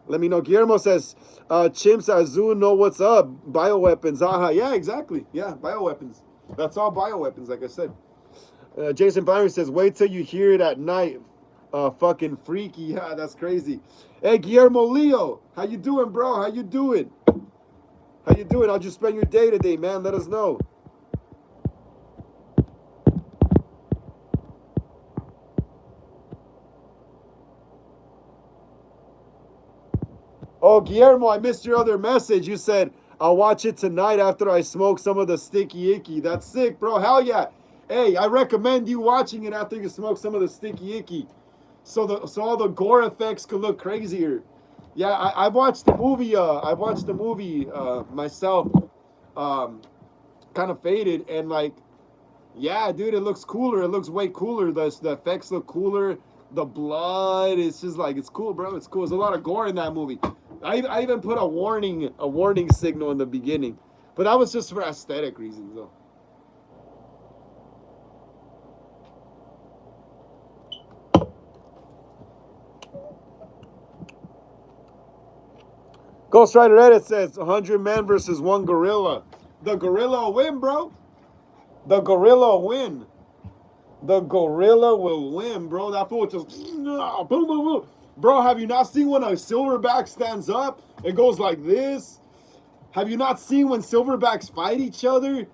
Let me know. Guillermo says, Chimps Azul know what's up. Bioweapons. Aha. Yeah, exactly. Yeah, bioweapons. That's all bioweapons, like I said. Jason Byron says, wait till you hear it at night. Fucking freaky. Yeah, that's crazy. Hey, Guillermo Leo. How you doing, bro? How you doing? How'd you spend your day today, man? Let us know. Oh, Guillermo, I missed your other message. You said, I'll watch it tonight after I smoke some of the sticky icky. That's sick, bro. Hell yeah. Hey, I recommend you watching it after you smoke some of the sticky icky. So all the gore effects could look crazier. Yeah, I watched the movie. Myself. Kind of faded, and like, yeah, dude, it looks cooler. It looks way cooler. The effects look cooler. The blood, it's just like, it's cool, bro. It's cool. There's a lot of gore in that movie. I even put a warning signal in the beginning, but that was just for aesthetic reasons, though. Ghost Rider Edit says 100 men versus one gorilla. The gorilla will win, bro. The gorilla will win. The gorilla will win, bro. That fool just boom, boom, boom. Bro, have you not seen when a silverback stands up? It goes like this. Have you not seen when silverbacks fight each other?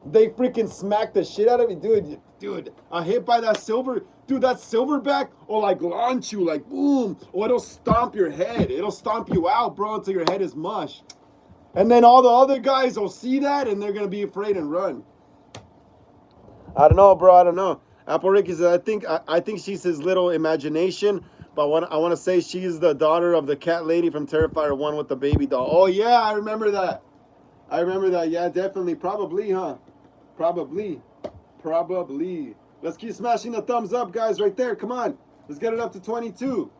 They freaking smack the shit out of me, dude. A hit by that that silverback will like launch you, like boom, or it'll stomp your head. It'll stomp you out, bro, until your head is mush. And then all the other guys will see that and they're gonna be afraid and run. I don't know, bro. I don't know. Apple Ricky says, I think she's his little imagination, but I want to say she's the daughter of the cat lady from Terrifier 1 with the baby doll. Oh yeah, I remember that. I remember that. Yeah, definitely. Probably, huh? Probably. Probably. Let's keep smashing the thumbs up, guys, right there. Come on. Let's get it up to 22.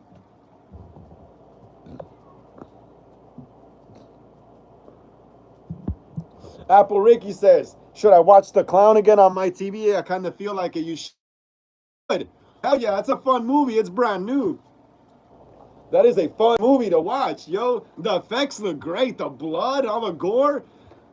Apple Ricky says, should I watch The Clown again on my TV? I kind of feel like it. You should. Hell yeah, it's a fun movie. It's brand new. That is a fun movie to watch, yo. The effects look great. The blood, all the gore.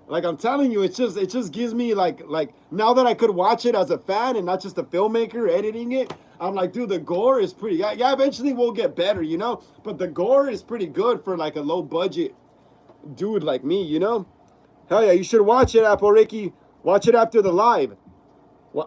Like I'm telling you, it just gives me like now that I could watch it as a fan and not just a filmmaker editing it, I'm like, dude, the gore is pretty. Yeah, eventually we'll get better, you know. But the gore is pretty good for like a low budget dude like me, you know. Hell yeah, you should watch it, Apple Ricky. Watch it after the live.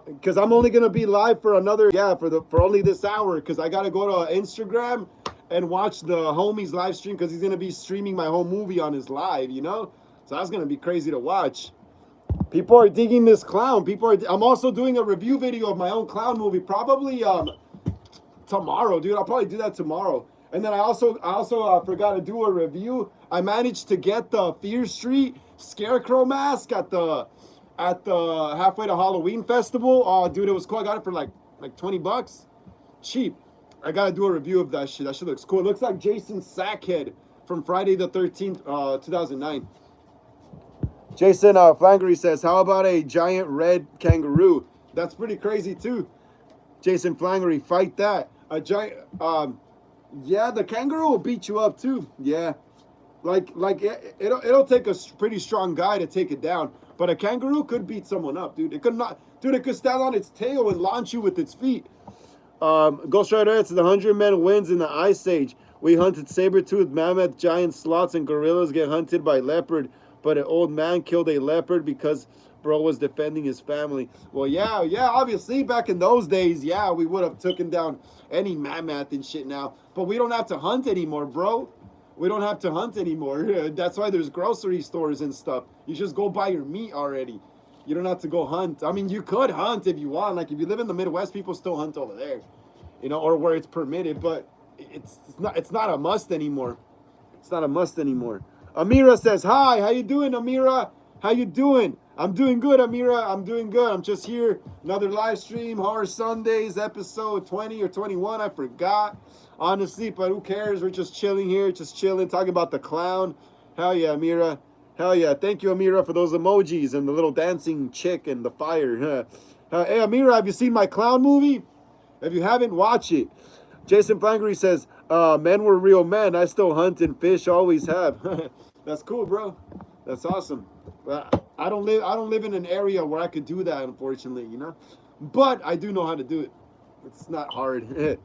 Because I'm only gonna be live for another for only this hour. Because I gotta go to Instagram and watch the homie's live stream. Because he's gonna be streaming my whole movie on his live, you know. So that's gonna be crazy to watch. People are digging this clown. I'm also doing a review video of my own clown movie. Probably tomorrow, dude. I'll probably do that tomorrow. And then I also forgot to do a review. I managed to get the Fear Street Scarecrow mask at the halfway to Halloween festival. Oh, dude, it was cool. I got it for like $20, cheap. I gotta do a review of that shit. That shit looks cool. It looks like Jason Sackhead from Friday the 13th, 2009. Jason Flangery says, how about a giant red kangaroo? That's pretty crazy too. Jason Flangery, fight that. A giant, yeah, the kangaroo will beat you up too. Yeah, like it'll take a pretty strong guy to take it down. But a kangaroo could beat someone up, dude. It could not, dude. It could stand on its tail and launch you with its feet. Ghost Rider, it's the 100 Men wins in the Ice Age. We hunted saber-toothed mammoth, giant sloths, and gorillas get hunted by leopard. But an old man killed a leopard because bro was defending his family. Well, yeah, obviously back in those days, yeah, we would have taken down any mammoth and shit now. But we don't have to hunt anymore, bro. We don't have to hunt anymore. That's why there's grocery stores and stuff. You just go buy your meat already. You don't have to go hunt. I mean, you could hunt if you want. Like if you live in the Midwest, people still hunt over there, you know, or where it's permitted. But it's not a must anymore. It's not a must anymore. Amira says, hi, how you doing, Amira? How you doing? I'm doing good, Amira. I'm doing good. I'm just here. Another live stream, Horror Sundays, episode 20 or 21. I forgot, honestly, but who cares? We're just chilling here, just chilling, talking about the clown. Hell yeah, Amira. Hell yeah. Thank you, Amira, for those emojis and the little dancing chick and the fire. Hey, Amira, have you seen my clown movie? If you haven't, watch it. Jason Flangery says, men were real men. I still hunt and fish, always have. That's cool, bro. That's awesome. I don't live in an area where I could do that, unfortunately, you know. But I do know how to do it. It's not hard.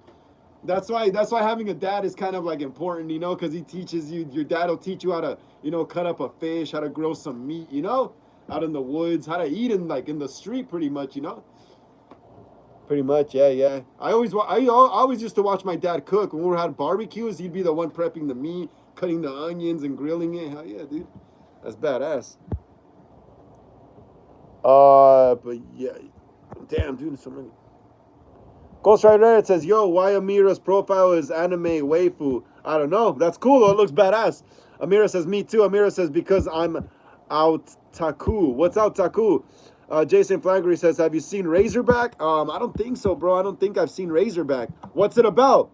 That's why having a dad is kind of like important, you know, because he teaches you. Your dad will teach you how to, you know, cut up a fish, how to grow some meat, you know, out in the woods, how to eat in the street, pretty much, you know. Pretty much, yeah. I always used to watch my dad cook. When we had barbecues, he'd be the one prepping the meat, cutting the onions and grilling it. Hell yeah, dude. That's badass. But yeah. Damn, dude, so many. Ghost Rider, it says, yo, why Amira's profile is anime waifu? I don't know. That's cool, though. It looks badass. Amira says, me too. Amira says, because I'm out taku. What's out taku? Jason Flangery says, have you seen Razorback? I don't think so, bro. I don't think I've seen Razorback. What's it about?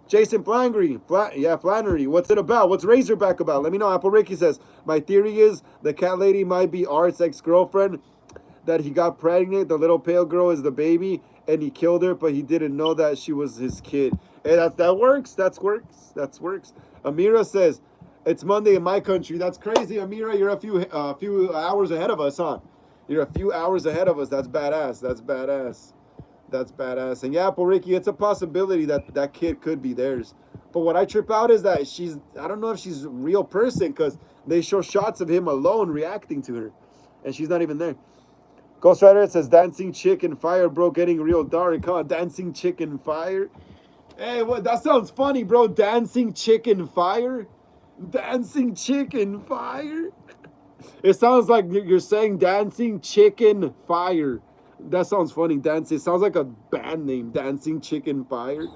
Jason Flangery. Flannery. What's it about? What's Razorback about? Let me know. Apple Ricky says, my theory is the cat lady might be Art's ex-girlfriend, that he got pregnant. The little pale girl is the baby, and he killed her, but he didn't know that she was his kid. Hey, that works. That works. Amira says, it's Monday in my country. That's crazy, Amira. You're a few hours ahead of us, huh? You're a few hours ahead of us. That's badass. And yeah, Apple Ricky, it's a possibility that kid could be theirs. But what I trip out is that I don't know if she's a real person, because they show shots of him alone reacting to her, and she's not even there. Ghost Rider, it says, dancing chicken fire, bro, getting real dark, huh? Dancing chicken fire. Hey, what? That sounds funny, bro. Dancing chicken fire. Dancing chicken fire. It sounds like you're saying dancing chicken fire. That sounds funny. Dancing. It sounds like a band name. Dancing Chicken Fire.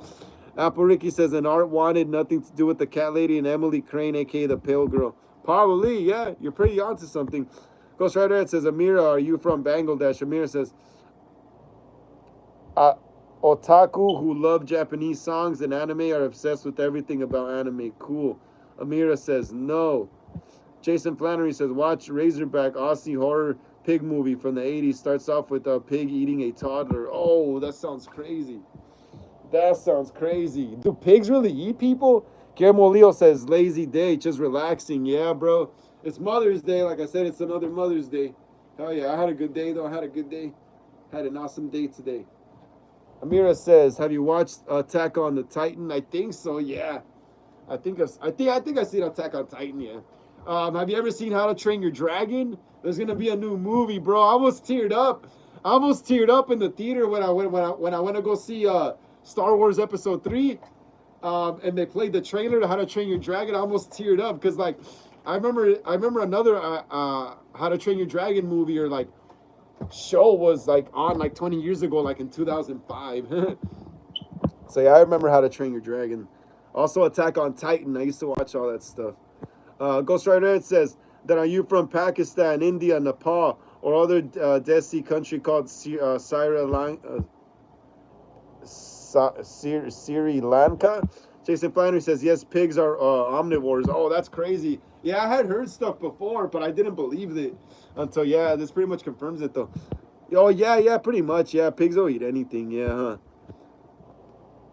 Apple Ricky says, and Art wanted nothing to do with the cat lady and Emily Crane, aka the pale girl. Probably, yeah. You're pretty onto something. Ghost Rider Ed says, Amira, are you from Bangladesh? Amira says, otaku who love Japanese songs and anime are obsessed with everything about anime. Cool. Amira says, no. Jason Flannery says, watch Razorback, Aussie horror pig movie from the 80s. Starts off with a pig eating a toddler. Oh, that sounds crazy. That sounds crazy. Do pigs really eat people? Guillermo Leo says, lazy day, just relaxing. Yeah, bro. It's Mother's Day. Like I said, it's another Mother's Day. Hell yeah, I had a good day, though. I had a good day. Had an awesome day today. Amira says, have you watched Attack on the Titan? I think so, yeah. I think I've seen Attack on Titan, yeah. Have you ever seen How to Train Your Dragon? There's gonna be a new movie, bro. I almost teared up. I almost teared up in the theater when I went to go see Star Wars Episode 3. And they played the trailer to How to Train Your Dragon. I almost teared up because like I remember another How to Train Your Dragon movie or like show was like on like 20 years ago, like in 2005. So yeah, I remember How to Train Your Dragon. Also Attack on Titan. I used to watch all that stuff. Ghost Rider Ed says, then are you from Pakistan, India, Nepal, or other Dead Sea country called Sri Lanka? Jason Flannery says, yes, pigs are omnivores. Oh, that's crazy. Yeah, I had heard stuff before, but I didn't believe it until, yeah, this pretty much confirms it, though. Oh, yeah, pretty much. Yeah, pigs don't eat anything. Yeah, huh?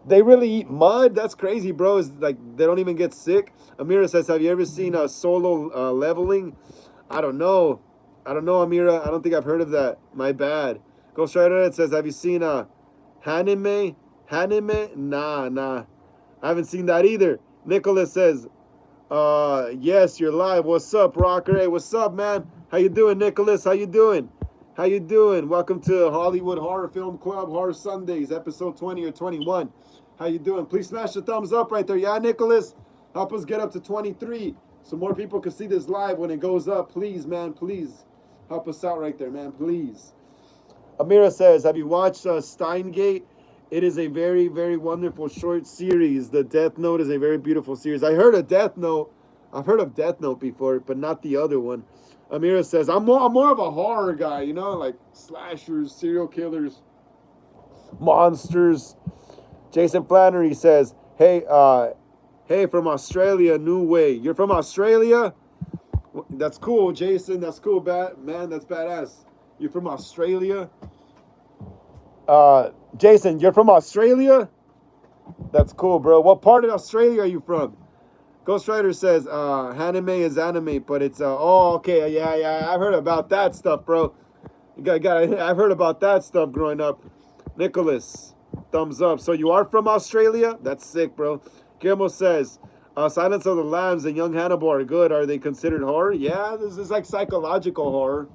They really eat mud? That's crazy, bro. It's like they don't even get sick. Amira says, have you ever seen Solo Leveling? I don't know. Amira. I don't think I've heard of that. My bad. Ghost Rider Ed says, have you seen Hanime? Hanime? Nah. I haven't seen that either. Nicholas says, yes, you're live. What's up, Rocker? Hey, what's up, man? How you doing, Nicholas? How you doing? Welcome to Hollywood Horror Film Club, Horror Sundays, episode 20 or 21. How you doing? Please smash the thumbs up right there. Yeah, Nicholas? Help us get up to 23 so more people can see this live when it goes up. Please, man, please. Help us out right there, man, please. Amira says, have you watched Steingate? It is a very, very wonderful short series. The Death Note is a very beautiful series. I heard of Death Note. I've heard of Death Note before, but not the other one. Amira says, I'm more of a horror guy, you know, like slashers, serial killers, monsters. Jason Flannery says, hey, from Australia, New Way. You're from Australia? That's cool, Jason. That's cool, man. That's badass. You're from Australia? Jason, you're from Australia? That's cool, bro. What part of Australia are you from? Ghost Rider says, anime is anime, but it's, oh, okay, yeah, I've heard about that stuff, bro. I've heard about that stuff growing up. Nicholas, thumbs up. So you are from Australia? That's sick, bro. Guillermo says, Silence of the Lambs and Young Hannibal are good. Are they considered horror? Yeah, this is like psychological horror.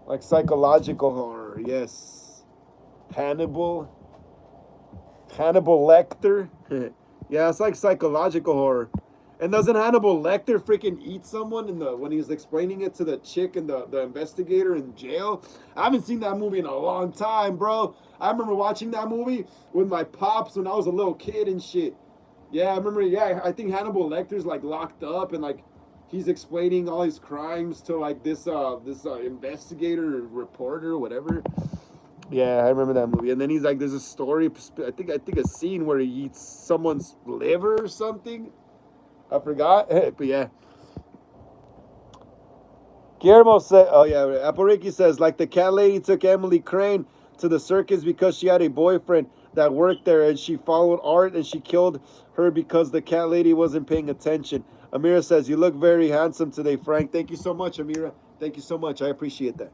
Like psychological horror, yes. Hannibal Lecter. Yeah, it's like psychological horror. And doesn't Hannibal Lecter freaking eat someone when he was explaining it to the chick and the investigator in jail? I haven't seen that movie in a long time, bro. I remember watching that movie with my pops when I was a little kid and shit. Yeah, I remember, yeah, I think Hannibal Lecter's like locked up and like he's explaining all his crimes to like this investigator or reporter or whatever. Yeah, I remember that movie. And then he's like, there's a story, I think a scene where he eats someone's liver or something. I forgot, but yeah. Guillermo said, oh yeah, Aporicky says, like the cat lady took Emily Crane to the circus because she had a boyfriend that worked there and she followed Art and she killed her because the cat lady wasn't paying attention. Amira says, you look very handsome today, Frank. Thank you so much, Amira. Thank you so much. I appreciate that.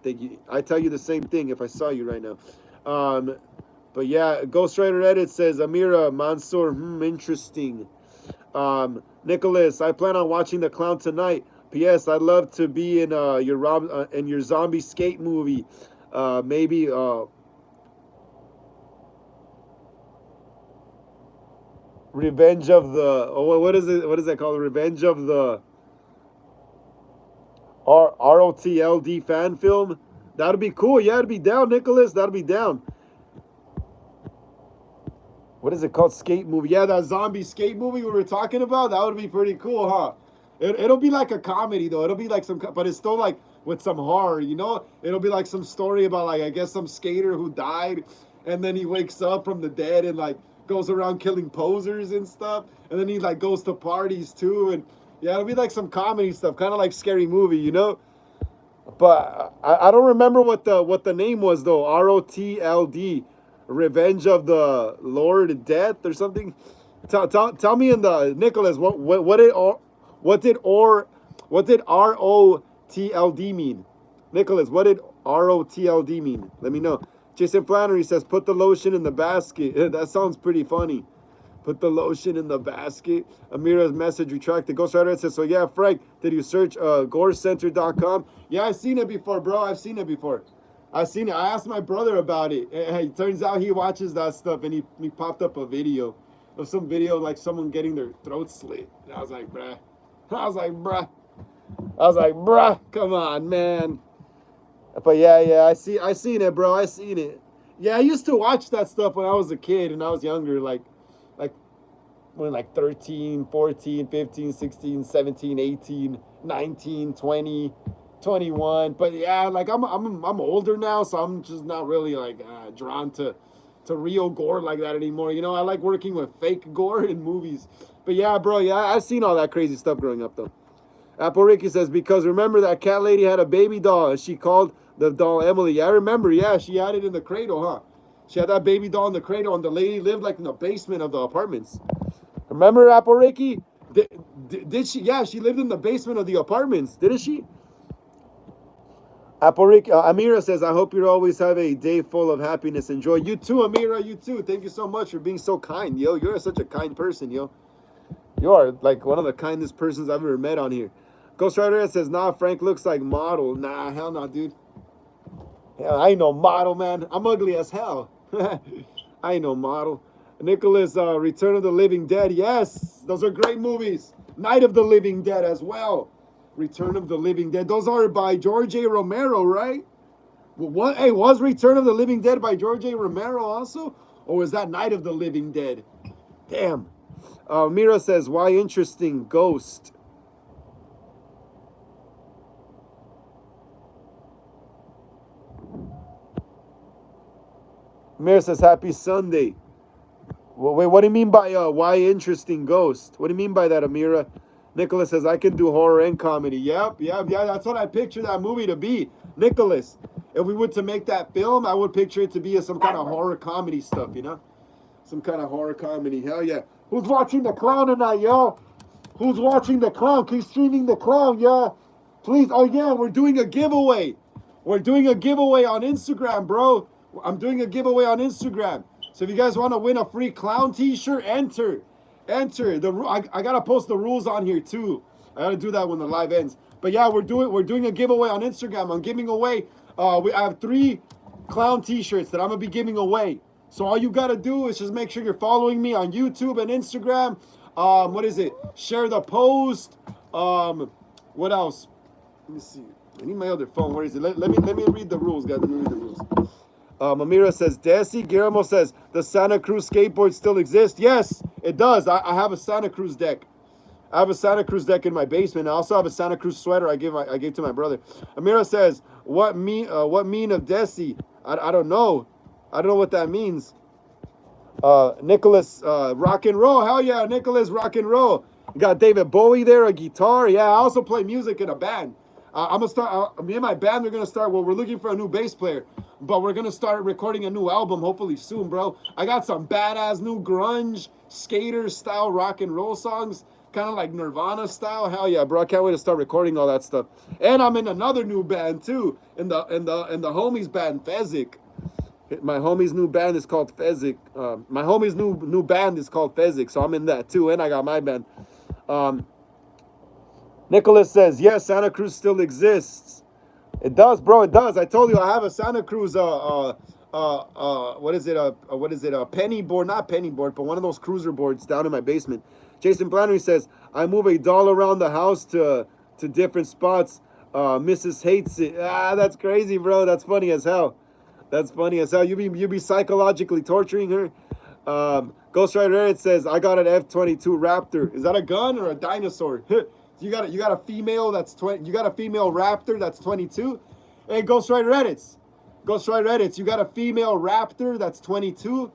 Thank you. I tell you the same thing if I saw you right now. But yeah, Ghost Rider Edit says, Amira, Mansoor, interesting. Nicholas, I plan on watching The Clown tonight. P.S. I'd love to be in your zombie skate movie. Maybe Revenge of the. Oh, what is it? What is that called? Revenge of the ROTLD fan film. That'd be cool. Yeah, it'd be down, Nicholas. That'd be down. What is it called? Skate movie. Yeah, that zombie skate movie we were talking about. That would be pretty cool, huh? It'll be like a comedy though. It'll be like but it's still like with some horror, you know? It'll be like some story about like I guess some skater who died, and then he wakes up from the dead and like goes around killing posers and stuff, and then he like goes to parties too, and yeah, it'll be like some comedy stuff, kind of like Scary Movie, you know? But I don't remember what the name was though. ROTLD, Revenge of the Lord Death or something. Tell me in the Nicholas what did ROTLD mean? Nicholas, what did ROTLD mean? Let me know. Jason Flannery says put the lotion in the basket. That sounds pretty funny. Put the lotion in the basket. Amira's message retracted. Ghost Rider says, so yeah, Frank, did you search gorecenter.com? Yeah, I've seen it before, bro. I've seen it before. I've seen it. I asked my brother about it. It turns out he watches that stuff, and he popped up a video of some video like someone getting their throat slit. And I was like, bruh. Come on, man. But yeah, I seen it, bro. I seen it. Yeah, I used to watch that stuff when I was a kid and I was younger, like when like 13, 14, 15, 16, 17, 18, 19, 20, 21. But yeah, like I'm older now, so I'm just not really like drawn to real gore like that anymore. You know, I like working with fake gore in movies. But yeah, bro, yeah, I've seen all that crazy stuff growing up though. Apple Ricky says, because remember that cat lady had a baby doll and she called the doll Emily. Yeah, I remember. Yeah, she had it in the cradle, huh? She had that baby doll in the cradle, and the lady lived like in the basement of the apartments. Remember, Apple Ricky? Did she? Yeah, she lived in the basement of the apartments, didn't she? Apple Ricky, Amira says, I hope you always have a day full of happiness and joy. You too, Amira, you too. Thank you so much for being so kind, yo. You're such a kind person, yo. You are like one of the kindest persons I've ever met on here. Ghost Rider says, nah, Frank looks like model. Nah, hell no, dude. Yeah, I ain't no model, man. I'm ugly as hell. I ain't no model. Nicholas, Return of the Living Dead. Yes, those are great movies. Night of the Living Dead as well. Return of the Living Dead. Those are by George A. Romero, right? What? Hey, was Return of the Living Dead by George A. Romero also? Or was that Night of the Living Dead? Damn. Mira says, why interesting? Ghost. Mira says, happy Sunday. Wait, what do you mean by why interesting? Ghost? What do you mean by that, Amira? Nicholas says, I can do horror and comedy. Yep, that's what I picture that movie to be. Nicholas, if we were to make that film, I would picture it to be some kind of horror comedy stuff, you know? Some kind of horror comedy. Hell yeah. Who's watching The Clown tonight, yo? Who's watching The Clown? Keep streaming The Clown, yeah? Please. Oh, yeah, we're doing a giveaway. We're doing a giveaway on Instagram, bro. I'm doing a giveaway on Instagram. So if you guys want to win a free clown t-shirt, enter. I gotta post the rules on here too. I gotta do that when the live ends. But yeah, we're doing a giveaway on Instagram. I'm giving away. I have 3 clown t-shirts that I'm gonna be giving away. So all you gotta do is just make sure you're following me on YouTube and Instagram. What is it? Share the post. What else? Let me see. I need my other phone. Where is it? Let me read the rules, guys. Let me read the rules. Amira says, Desi. Guillermo says, does Santa Cruz skateboard still exist? Yes, it does. I have a Santa Cruz deck. I have a Santa Cruz deck in my basement. I also have a Santa Cruz sweater I gave to my brother. Amira says, what mean of Desi? I don't know. I don't know what that means. Nicholas, rock and roll. Hell yeah, Nicholas, rock and roll. You got David Bowie there, a guitar. Yeah, I also play music in a band. I'm gonna start. Me and my band are gonna start. Well, we're looking for a new bass player, but we're gonna start recording a new album hopefully soon, bro. I got some badass new grunge skater style rock and roll songs, kind of like Nirvana style. Hell yeah, bro! I can't wait to start recording all that stuff. And I'm in another new band too, in the homies band Fezzik. My homie's new band is called Fezzik. My homie's new band is called Fezzik, so I'm in that too, and I got my band. Nicholas says, yes, Santa Cruz still exists. It does, bro. It does. I told you I have a Santa Cruz what is it? What is it? A penny board, not penny board, but one of those cruiser boards down in my basement. Jason Flannery says, I move a doll around the house to different spots. Mrs. hates it. Ah, that's crazy, bro. That's funny as hell. That's funny as hell. You be psychologically torturing her. Ghost Rider Edit says, I got an F-22 Raptor. Is that a gun or a dinosaur? you got a female that's 20. You got a female Raptor that's 22. Hey, Ghost Rider Edits. Ghost Rider Edits. You got a female Raptor that's 22.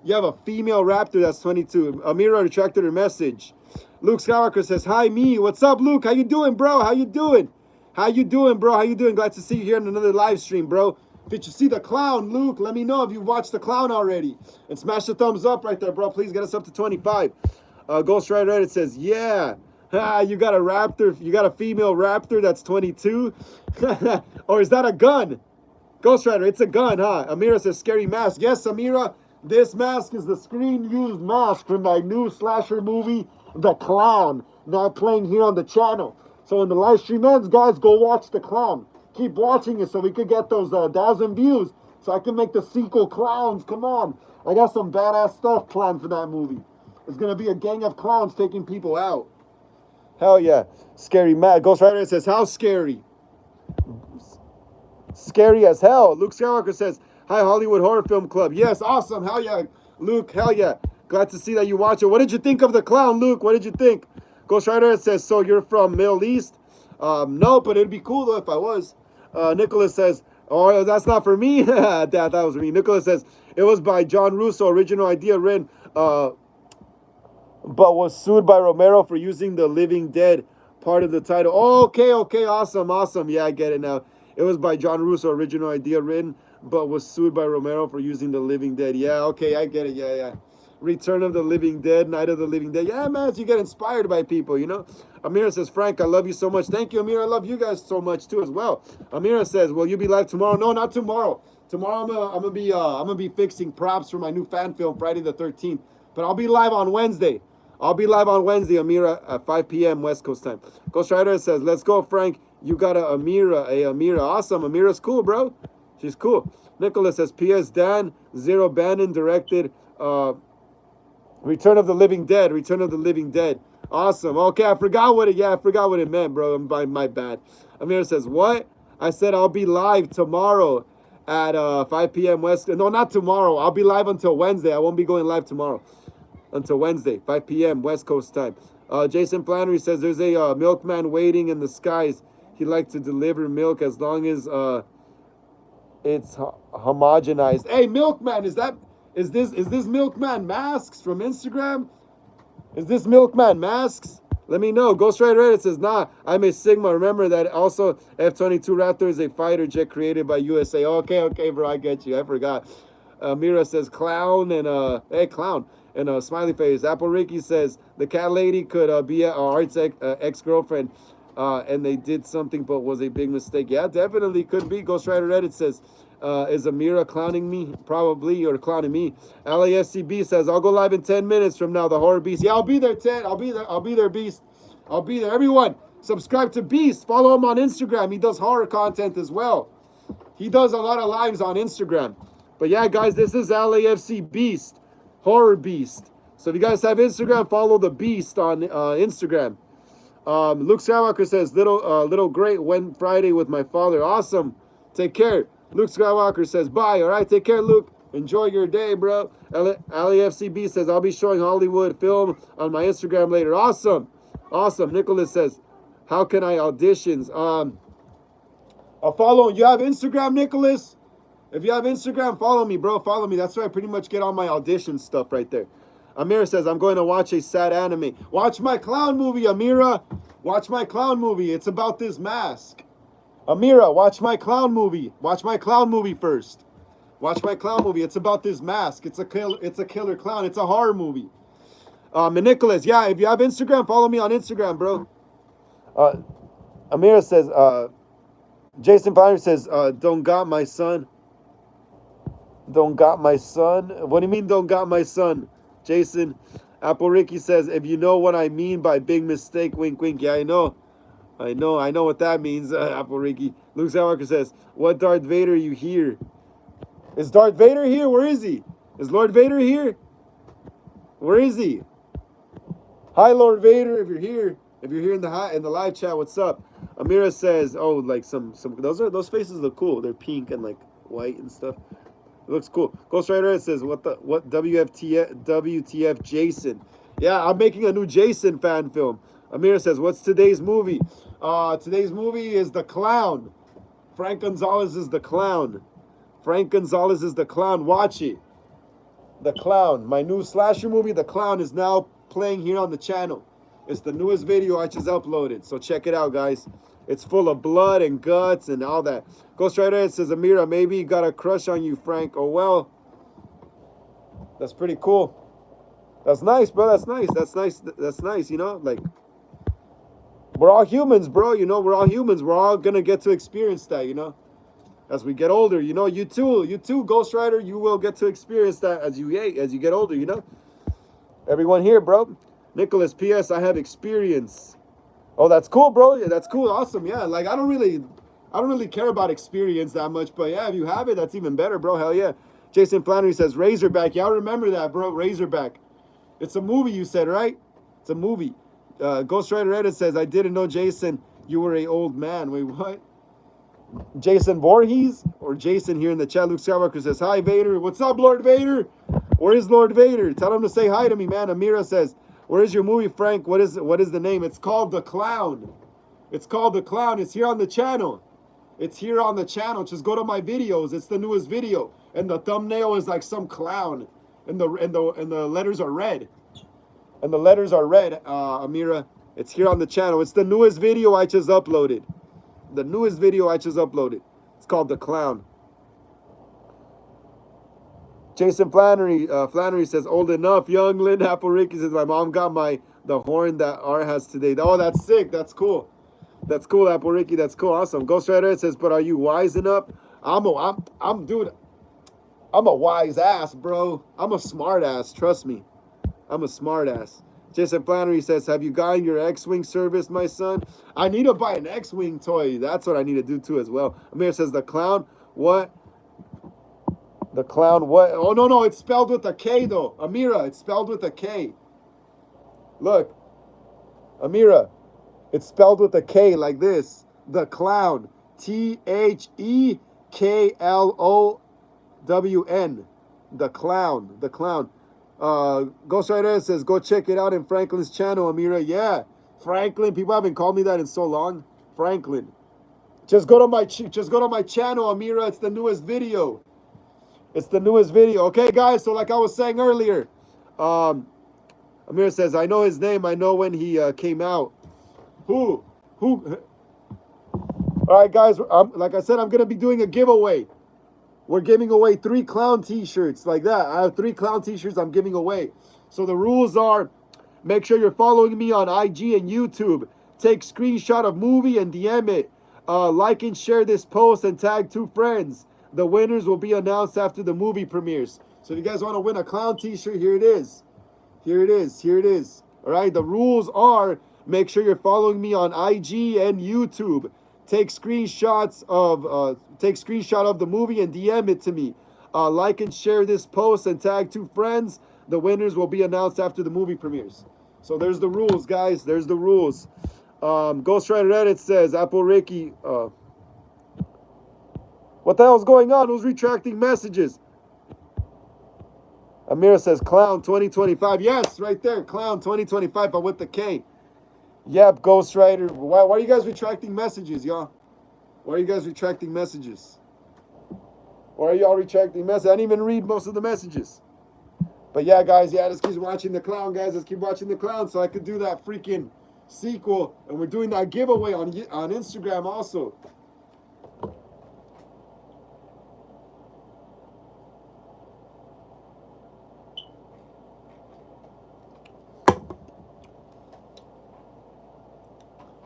You have a female Raptor that's 22. Amira retracted her message. Luke Skywalker says, hi, me. What's up, Luke? How you doing, bro? How you doing? How you doing, bro? How you doing? Glad to see you here in another live stream, bro. Did you see the clown, Luke? Let me know if you watched the clown already. And smash the thumbs up right there, bro. Please get us up to 25. Ghost Rider Edit says, yeah. You got a Raptor. You got a female Raptor that's 22. Or is that a gun? Ghost Rider, it's a gun, huh? Amira says, scary mask. Yes, Amira, this mask is the screen-used mask from my new slasher movie, The Clown, now playing here on the channel. So when the live stream ends, guys, go watch The Clown. Keep watching it so we could get those 1,000 views so I can make the sequel Clowns. Come on. I got some badass stuff planned for that movie. It's going to be a gang of clowns taking people out. Hell yeah. Scary Matt. Ghost Rider says, how scary? Scary as hell. Luke Skywalker says, hi, Hollywood Horror Film Club. Yes, awesome. Hell yeah. Luke, hell yeah. Glad to see that you watch it. What did you think of The Clown, Luke? What did you think? Ghost Rider says, so you're from Middle East? No, but it'd be cool though if I was. Nicholas says, oh, that's not for me. that was for me. Nicholas says, it was by John Russo, original idea written, but was sued by Romero for using the Living Dead part of the title. Oh, okay, awesome. Yeah, I get it now. It was by John Russo, original idea written, but was sued by Romero for using the Living Dead. Yeah, okay, I get it. Yeah. Return of the Living Dead, Night of the Living Dead. Yeah, man, you get inspired by people, you know. Amira says, Frank, I love you so much. Thank you, Amira. I love you guys so much too as well. Amira says, will you be live tomorrow? No, not tomorrow. Tomorrow I'm gonna be fixing props for my new fan film, Friday the 13th. But I'll be live on Wednesday. Amira, at 5 p.m. West Coast time. Ghost Rider says, let's go, Frank. You got a Amira. Awesome. Amira's cool, bro. She's cool. Nicholas says, P.S. Dan, Zero Bannon directed Return of the Living Dead. Awesome. Okay, I forgot what it meant, bro. My bad. Amira says, what? I said I'll be live tomorrow at 5 p.m. West. No, not tomorrow. I'll be live until Wednesday. I won't be going live tomorrow. Until Wednesday, 5 p.m. West Coast time. Jason Flannery says there's a milkman waiting in the skies. He likes to deliver milk as long as it's homogenized. Hey, milkman, is this milkman masks from Instagram? Is this milkman masks? Let me know. Ghost Rider Reddit says, nah, I'm a Sigma. Remember that also F-22 Raptor is a fighter jet created by USA. Okay, bro, I get you. I forgot. Mira says clown and hey, clown. And smiley face. Apple Ricky says the cat lady could be Art's ex-girlfriend, and they did something but was a big mistake. Yeah, definitely could be. Ghost Rider Reddit says, is Amira clowning me? Probably, or clowning me. LASCB says, I'll go live in 10 minutes from now. The Horror Beast. Yeah, I'll be there, Ted. I'll be there, Beast. I'll be there. Everyone, subscribe to Beast. Follow him on Instagram. He does horror content as well. He does a lot of lives on Instagram. But yeah, guys, this is LAFC Beast. Horror Beast. So if you guys have Instagram, follow the Beast on Instagram. Luke Skywalker says, little great went Friday with my father. Awesome. Take care. Luke Skywalker says, bye. All right, take care, Luke. Enjoy your day, bro. LAFCB says, I'll be showing Hollywood film on my Instagram later. Awesome. Nicholas says, how can I auditions? I'll follow. You have Instagram, Nicholas? If you have Instagram, follow me, bro. Follow me. That's where I pretty much get all my audition stuff right there. Amira says, I'm going to watch a sad anime. Watch my clown movie, Amira. Watch my clown movie. It's about this mask. Amira, watch my clown movie. Watch my clown movie first. Watch my clown movie. It's about this mask. It's a killer clown. It's a horror movie. And Nicholas, yeah, if you have Instagram, follow me on Instagram, bro. Amira says, Jason Flannery says, don't got my son. Don't got my son? What do you mean don't got my son? Jason, Apple Ricky says, if you know what I mean by big mistake, wink, wink. Yeah, I know what that means, Apple Ricky. Luke Skywalker says, what Darth Vader you hear? Is Darth Vader here? Where is he? Is Lord Vader here? Where is he? Hi, Lord Vader. If you're here in the live chat, what's up? Amira says, "Oh, like some those faces look cool. They're pink and like white and stuff. It looks cool." Ghost Rider says, "What WTF Jason?" Yeah, I'm making a new Jason fan film. Amira says, "What's today's movie?" Today's movie is The Clown. Frank Gonzalez is The Clown. Frank Gonzalez is The Clown. Watch it. The Clown. My new slasher movie, The Clown, is now playing here on the channel. It's the newest video I just uploaded. So check it out, guys. It's full of blood and guts and all that. Ghost Rider says, Amira, maybe he got a crush on you, Frank. Oh, well. That's pretty cool. That's nice, bro. That's nice. That's nice. That's nice, you know? Like, we're all humans, bro. You know, we're all humans. We're all going to get to experience that, you know? As we get older, you know, you too, Ghost Rider, you will get to experience that as you get older, you know? Everyone here, bro. Nicholas, P.S. I have experience. Oh, that's cool, bro. Yeah, that's cool. Awesome. Yeah, like I don't really care about experience that much, but yeah, if you have it, that's even better, bro. Hell yeah. Jason Flannery says Razorback. Yeah, I remember that, bro. Razorback. It's a movie, you said, right? It's a movie. Ghost Rider Edit says, I didn't know, Jason, you were a old man. Wait, what? Jason Voorhees or Jason here in the chat. Luke Skywalker says, hi, Vader. What's up, Lord Vader? Where is Lord Vader? Tell him to say hi to me, man. Amira says, where is your movie, Frank? What is the name? It's called The Clown. It's called The Clown. It's here on the channel. It's here on the channel. Just go to my videos. It's the newest video. And the thumbnail is like some clown. And the letters are red. And the letters are red, Amira. It's here on the channel. It's the newest video I just uploaded. The newest video I just uploaded. It's called The Clown. Jason Flannery says, old enough, young Lynn Apple Ricky says, my mom got the horn that R has today. Oh, that's sick. That's cool. That's cool, Apple Ricky. That's cool. Awesome. Ghost Rider says, but are you wise enough? Dude, I'm a wise ass, bro. I'm a smart ass. Trust me. I'm a smart ass. Jason Flannery says, have you gotten your X-Wing service, my son? I need to buy an X-Wing toy. That's what I need to do too as well. Amir says, the clown, what? The clown, what? Oh, no, it's spelled with a K though. Amira, it's spelled with a K. Look, Amira, it's spelled with a K like this. The Clown, TheKLOWN. The Clown, the Clown. Ghost Rider says, go check it out in Franklin's channel, Amira. Yeah, Franklin. People haven't called me that in so long. Franklin. Just go to my channel, Amira. It's the newest video. It's the newest video. Okay, guys. So like I was saying earlier, Amira says, I know his name. I know when he came out. Who? All right, guys. Like I said, I'm gonna be doing a giveaway. We're giving away 3 clown t-shirts like that. I have 3 clown t-shirts I'm giving away. So the rules are, make sure you're following me on IG and YouTube. Take screenshot of movie and DM it. Like and share this post and tag 2 friends. The winners will be announced after the movie premieres. So if you guys want to win a clown t-shirt, here it is. Here it is. Here it is. All right. The rules are, make sure you're following me on IG and YouTube. Take screenshot of the movie and DM it to me. Like and share this post and tag 2 friends. The winners will be announced after the movie premieres. So there's the rules, guys. There's the rules. Ghost Rider Edit says, Apple Ricky. What the hell's going on? Who's retracting messages? Amira says, Clown 2025. Yes, right there. Clown 2025, but with the K. Yep, Ghost Rider. Why are you guys retracting messages, y'all? Why are you guys retracting messages? Why are y'all retracting messages? I didn't even read most of the messages. But yeah, guys, yeah, let's keep watching The Clown, guys. Let's keep watching The Clown so I could do that freaking sequel. And we're doing that giveaway on Instagram also.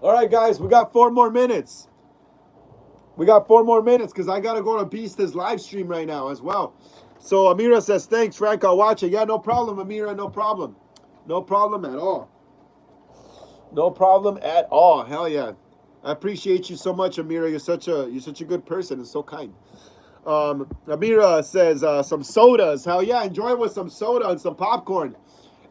All right, guys, we got 4 more minutes. We got 4 more minutes because I got to go to Beast's live stream right now as well. So Amira says, thanks, Frank. I'll watch it. Yeah, no problem, Amira. No problem. No problem at all. No problem at all. Hell yeah. I appreciate you so much, Amira. You're such a good person and so kind. Amira says some sodas. Hell yeah, enjoy it with some soda and some popcorn.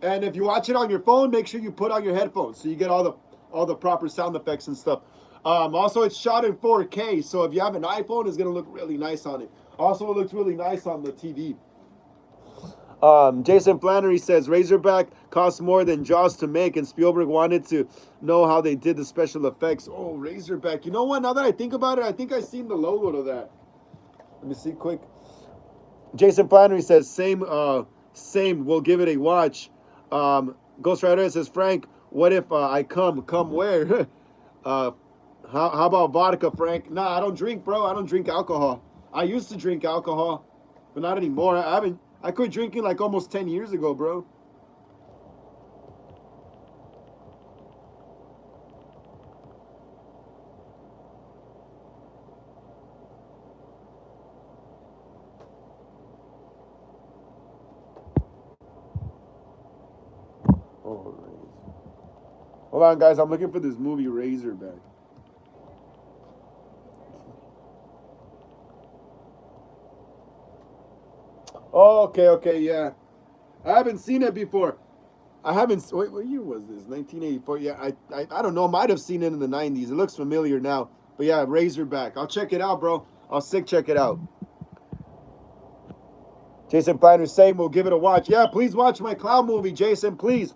And if you watch it on your phone, make sure you put on your headphones so you get all the proper sound effects and stuff. Also, it's shot in 4K, so if you have an iPhone, it's gonna look really nice on it. Also, it looks really nice on the TV. Jason Flannery says Razorback cost more than Jaws to make, and Spielberg wanted to know how they did the special effects. Oh, Razorback. You know what? Now that I think about it, I think I seen the logo to that. Let me see quick. Jason Flannery says same. We'll give it a watch. Ghost Rider says Frank, what if I come? Come where? How about vodka, Frank? Nah, I don't drink, bro. I don't drink alcohol. I used to drink alcohol, but not anymore. I quit drinking like almost 10 years ago, bro. Oh, hold on, guys. I'm looking for this movie Razorback. Oh, okay, yeah. I haven't seen it before. I haven't. Wait, what year was this? 1984. Yeah, I don't know. Might have seen it in the 90s. It looks familiar now. But yeah, Razorback. I'll check it out, bro. I'll check it out. Jason Flannery saying we'll give it a watch. Yeah, please watch my clown movie, Jason. Please.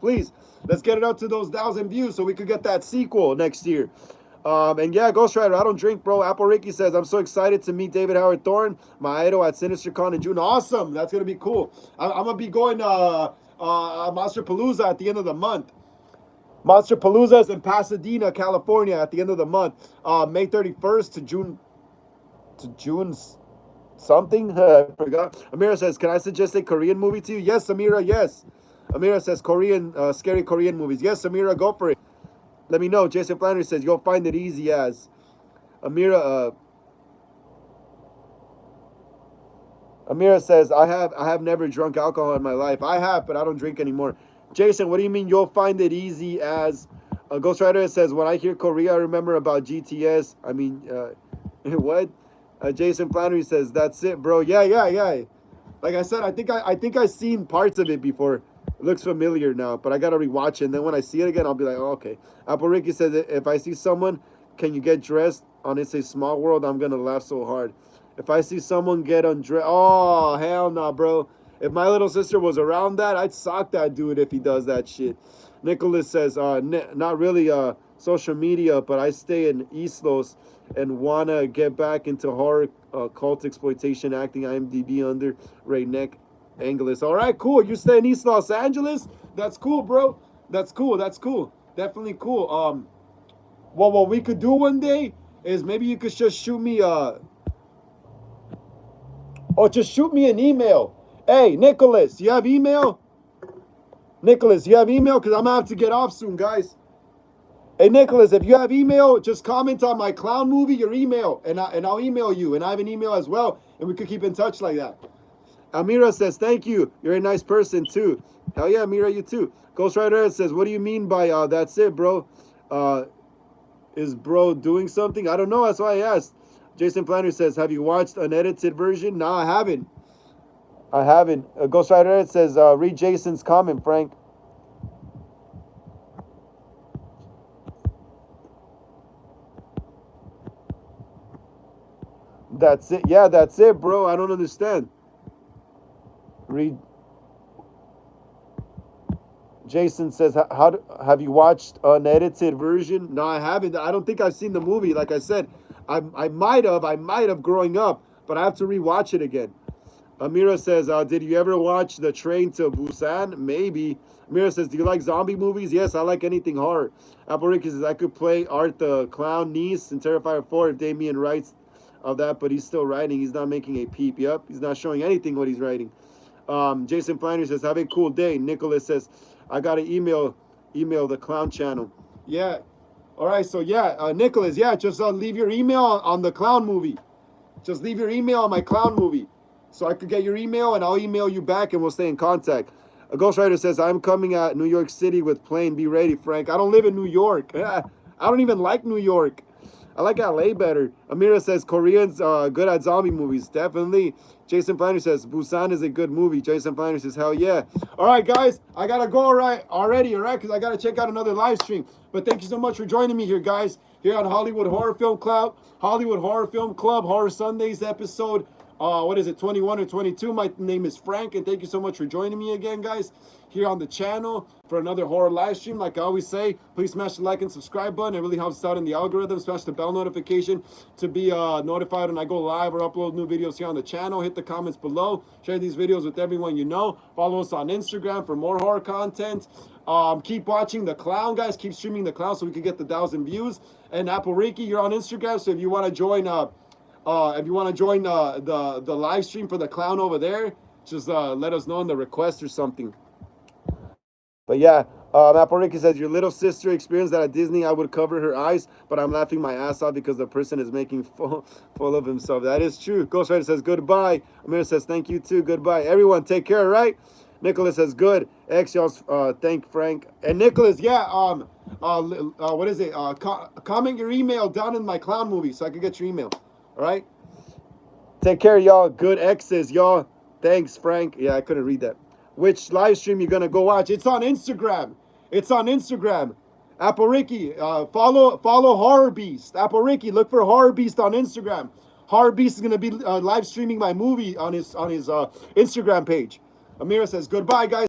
Let's get it up to those 1,000 views so we could get that sequel next year. And yeah, Ghost Rider, I don't drink, bro. Apple Ricky says, I'm so excited to meet David Howard Thorne, my idol at SinisterCon in June. Awesome. That's going to be cool. I'm going to be going Monster Palooza at the end of the month. Monster Palooza is in Pasadena, California at the end of the month. May 31st to June something. I forgot. Amira says, can I suggest a Korean movie to you? Yes, Amira, yes. Amira says scary Korean movies. Yes, Amira, go for it. Let me know. Jason Flannery says you'll find it easy as. Amira says I have never drunk alcohol in my life. I have, but I don't drink anymore. Jason, what do you mean you'll find it easy as? Ghost Rider says when I hear Korea, I remember about GTS. I mean, what? Jason Flannery says that's it, bro. Yeah. Like I said, I think I've seen parts of it before. It looks familiar now, but I gotta rewatch it. And then when I see it again, I'll be like, oh, okay. Apple Ricky says, if I see someone, can you get dressed on It's a Small World? I'm gonna laugh so hard. If I see someone get undressed, oh hell no, bro. If my little sister was around that, I'd sock that dude if he does that shit. Nicholas says, not really social media, but I stay in East Los and wanna get back into horror, cult exploitation, acting. IMDb under Ray Neck. Angeles. All right, cool. You stay in East Los Angeles? That's cool, bro. That's cool. Definitely cool. Well, what we could do one day is maybe you could just shoot me just shoot me an email. Hey, Nicholas, you have email? Nicholas, you have email? Because I'm gonna have to get off soon, guys. Hey, Nicholas, if you have email, just comment on my clown movie, your email, and I'll email you. And I have an email as well, and we could keep in touch like that. Amira says, thank you. You're a nice person, too. Hell yeah, Amira, you too. Ghost Rider says, what do you mean by that's it, bro? Is bro doing something? I don't know. That's why I asked. Jason Flannery says, have you watched an edited version? No, I haven't. Ghost Rider says, read Jason's comment, Frank. That's it. Yeah, that's it, bro. I don't understand. Read. Jason says, "How have you watched an edited version?" No, I haven't. I don't think I've seen the movie. Like I said, I might have growing up, but I have to rewatch it again. Amira says, "Did you ever watch The Train to Busan?" Maybe. Amira says, "Do you like zombie movies?" Yes, I like anything horror. Apple Ricky says, "I could play Art the Clown niece in Terrifier 4 if Damien writes of that, but he's still writing. He's not making a peep." Yep, he's not showing anything what he's writing. Jason Flannery says, have a cool day. Nicholas says, I got to email the clown channel. Yeah. All right. So yeah, Nicholas, yeah, just leave your email on the clown movie. Just leave your email on my clown movie. So I could get your email and I'll email you back and we'll stay in contact. A Ghost Rider says, I'm coming at New York City with plane. Be ready, Frank. I don't live in New York. I don't even like New York. I like LA better. Amira says Koreans good at zombie movies. Definitely. Jason Flanders says Busan is a good movie. Jason Flanders says hell yeah. All right, guys, I gotta go already, all right, because I gotta check out another live stream. But thank you so much for joining me here, guys, here on Hollywood Horror Film Club, Horror Sundays episode. What is it, 21 or 22? My name is Frank, and thank you so much for joining me again, guys, here on the channel for another horror live stream. Like I always say, please smash the like and subscribe button. It really helps us out in the algorithm. Smash the bell notification to be notified when I go live or upload new videos here on the channel. Hit the comments below. Share these videos with everyone you know. Follow us on Instagram for more horror content. Keep watching The Clown, guys. Keep streaming The Clown so we can get the 1,000 views. And Apple Ricky, you're on Instagram, so if you want to join the live stream for The Clown over there, just let us know in the request or something. But yeah, Apple Ricky says, your little sister experienced that at Disney. I would cover her eyes, but I'm laughing my ass off because the person is making full of himself. That is true. Ghost Rider says, goodbye. Amir says, thank you too. Goodbye. Everyone, take care, right? Nicholas says, good. X, y'all thank Frank. And Nicholas, yeah, what is it? Comment your email down in my clown movie so I can get your email. All right? Take care, y'all. Good X's, y'all. Thanks, Frank. Yeah, I couldn't read that. Which live stream you gonna go watch? It's on Instagram. It's on Instagram. Apple Ricky, follow Horror Beast. Apple Ricky, look for Horror Beast on Instagram. Horror Beast is gonna be live streaming my movie on his Instagram page. Amira says goodbye, guys.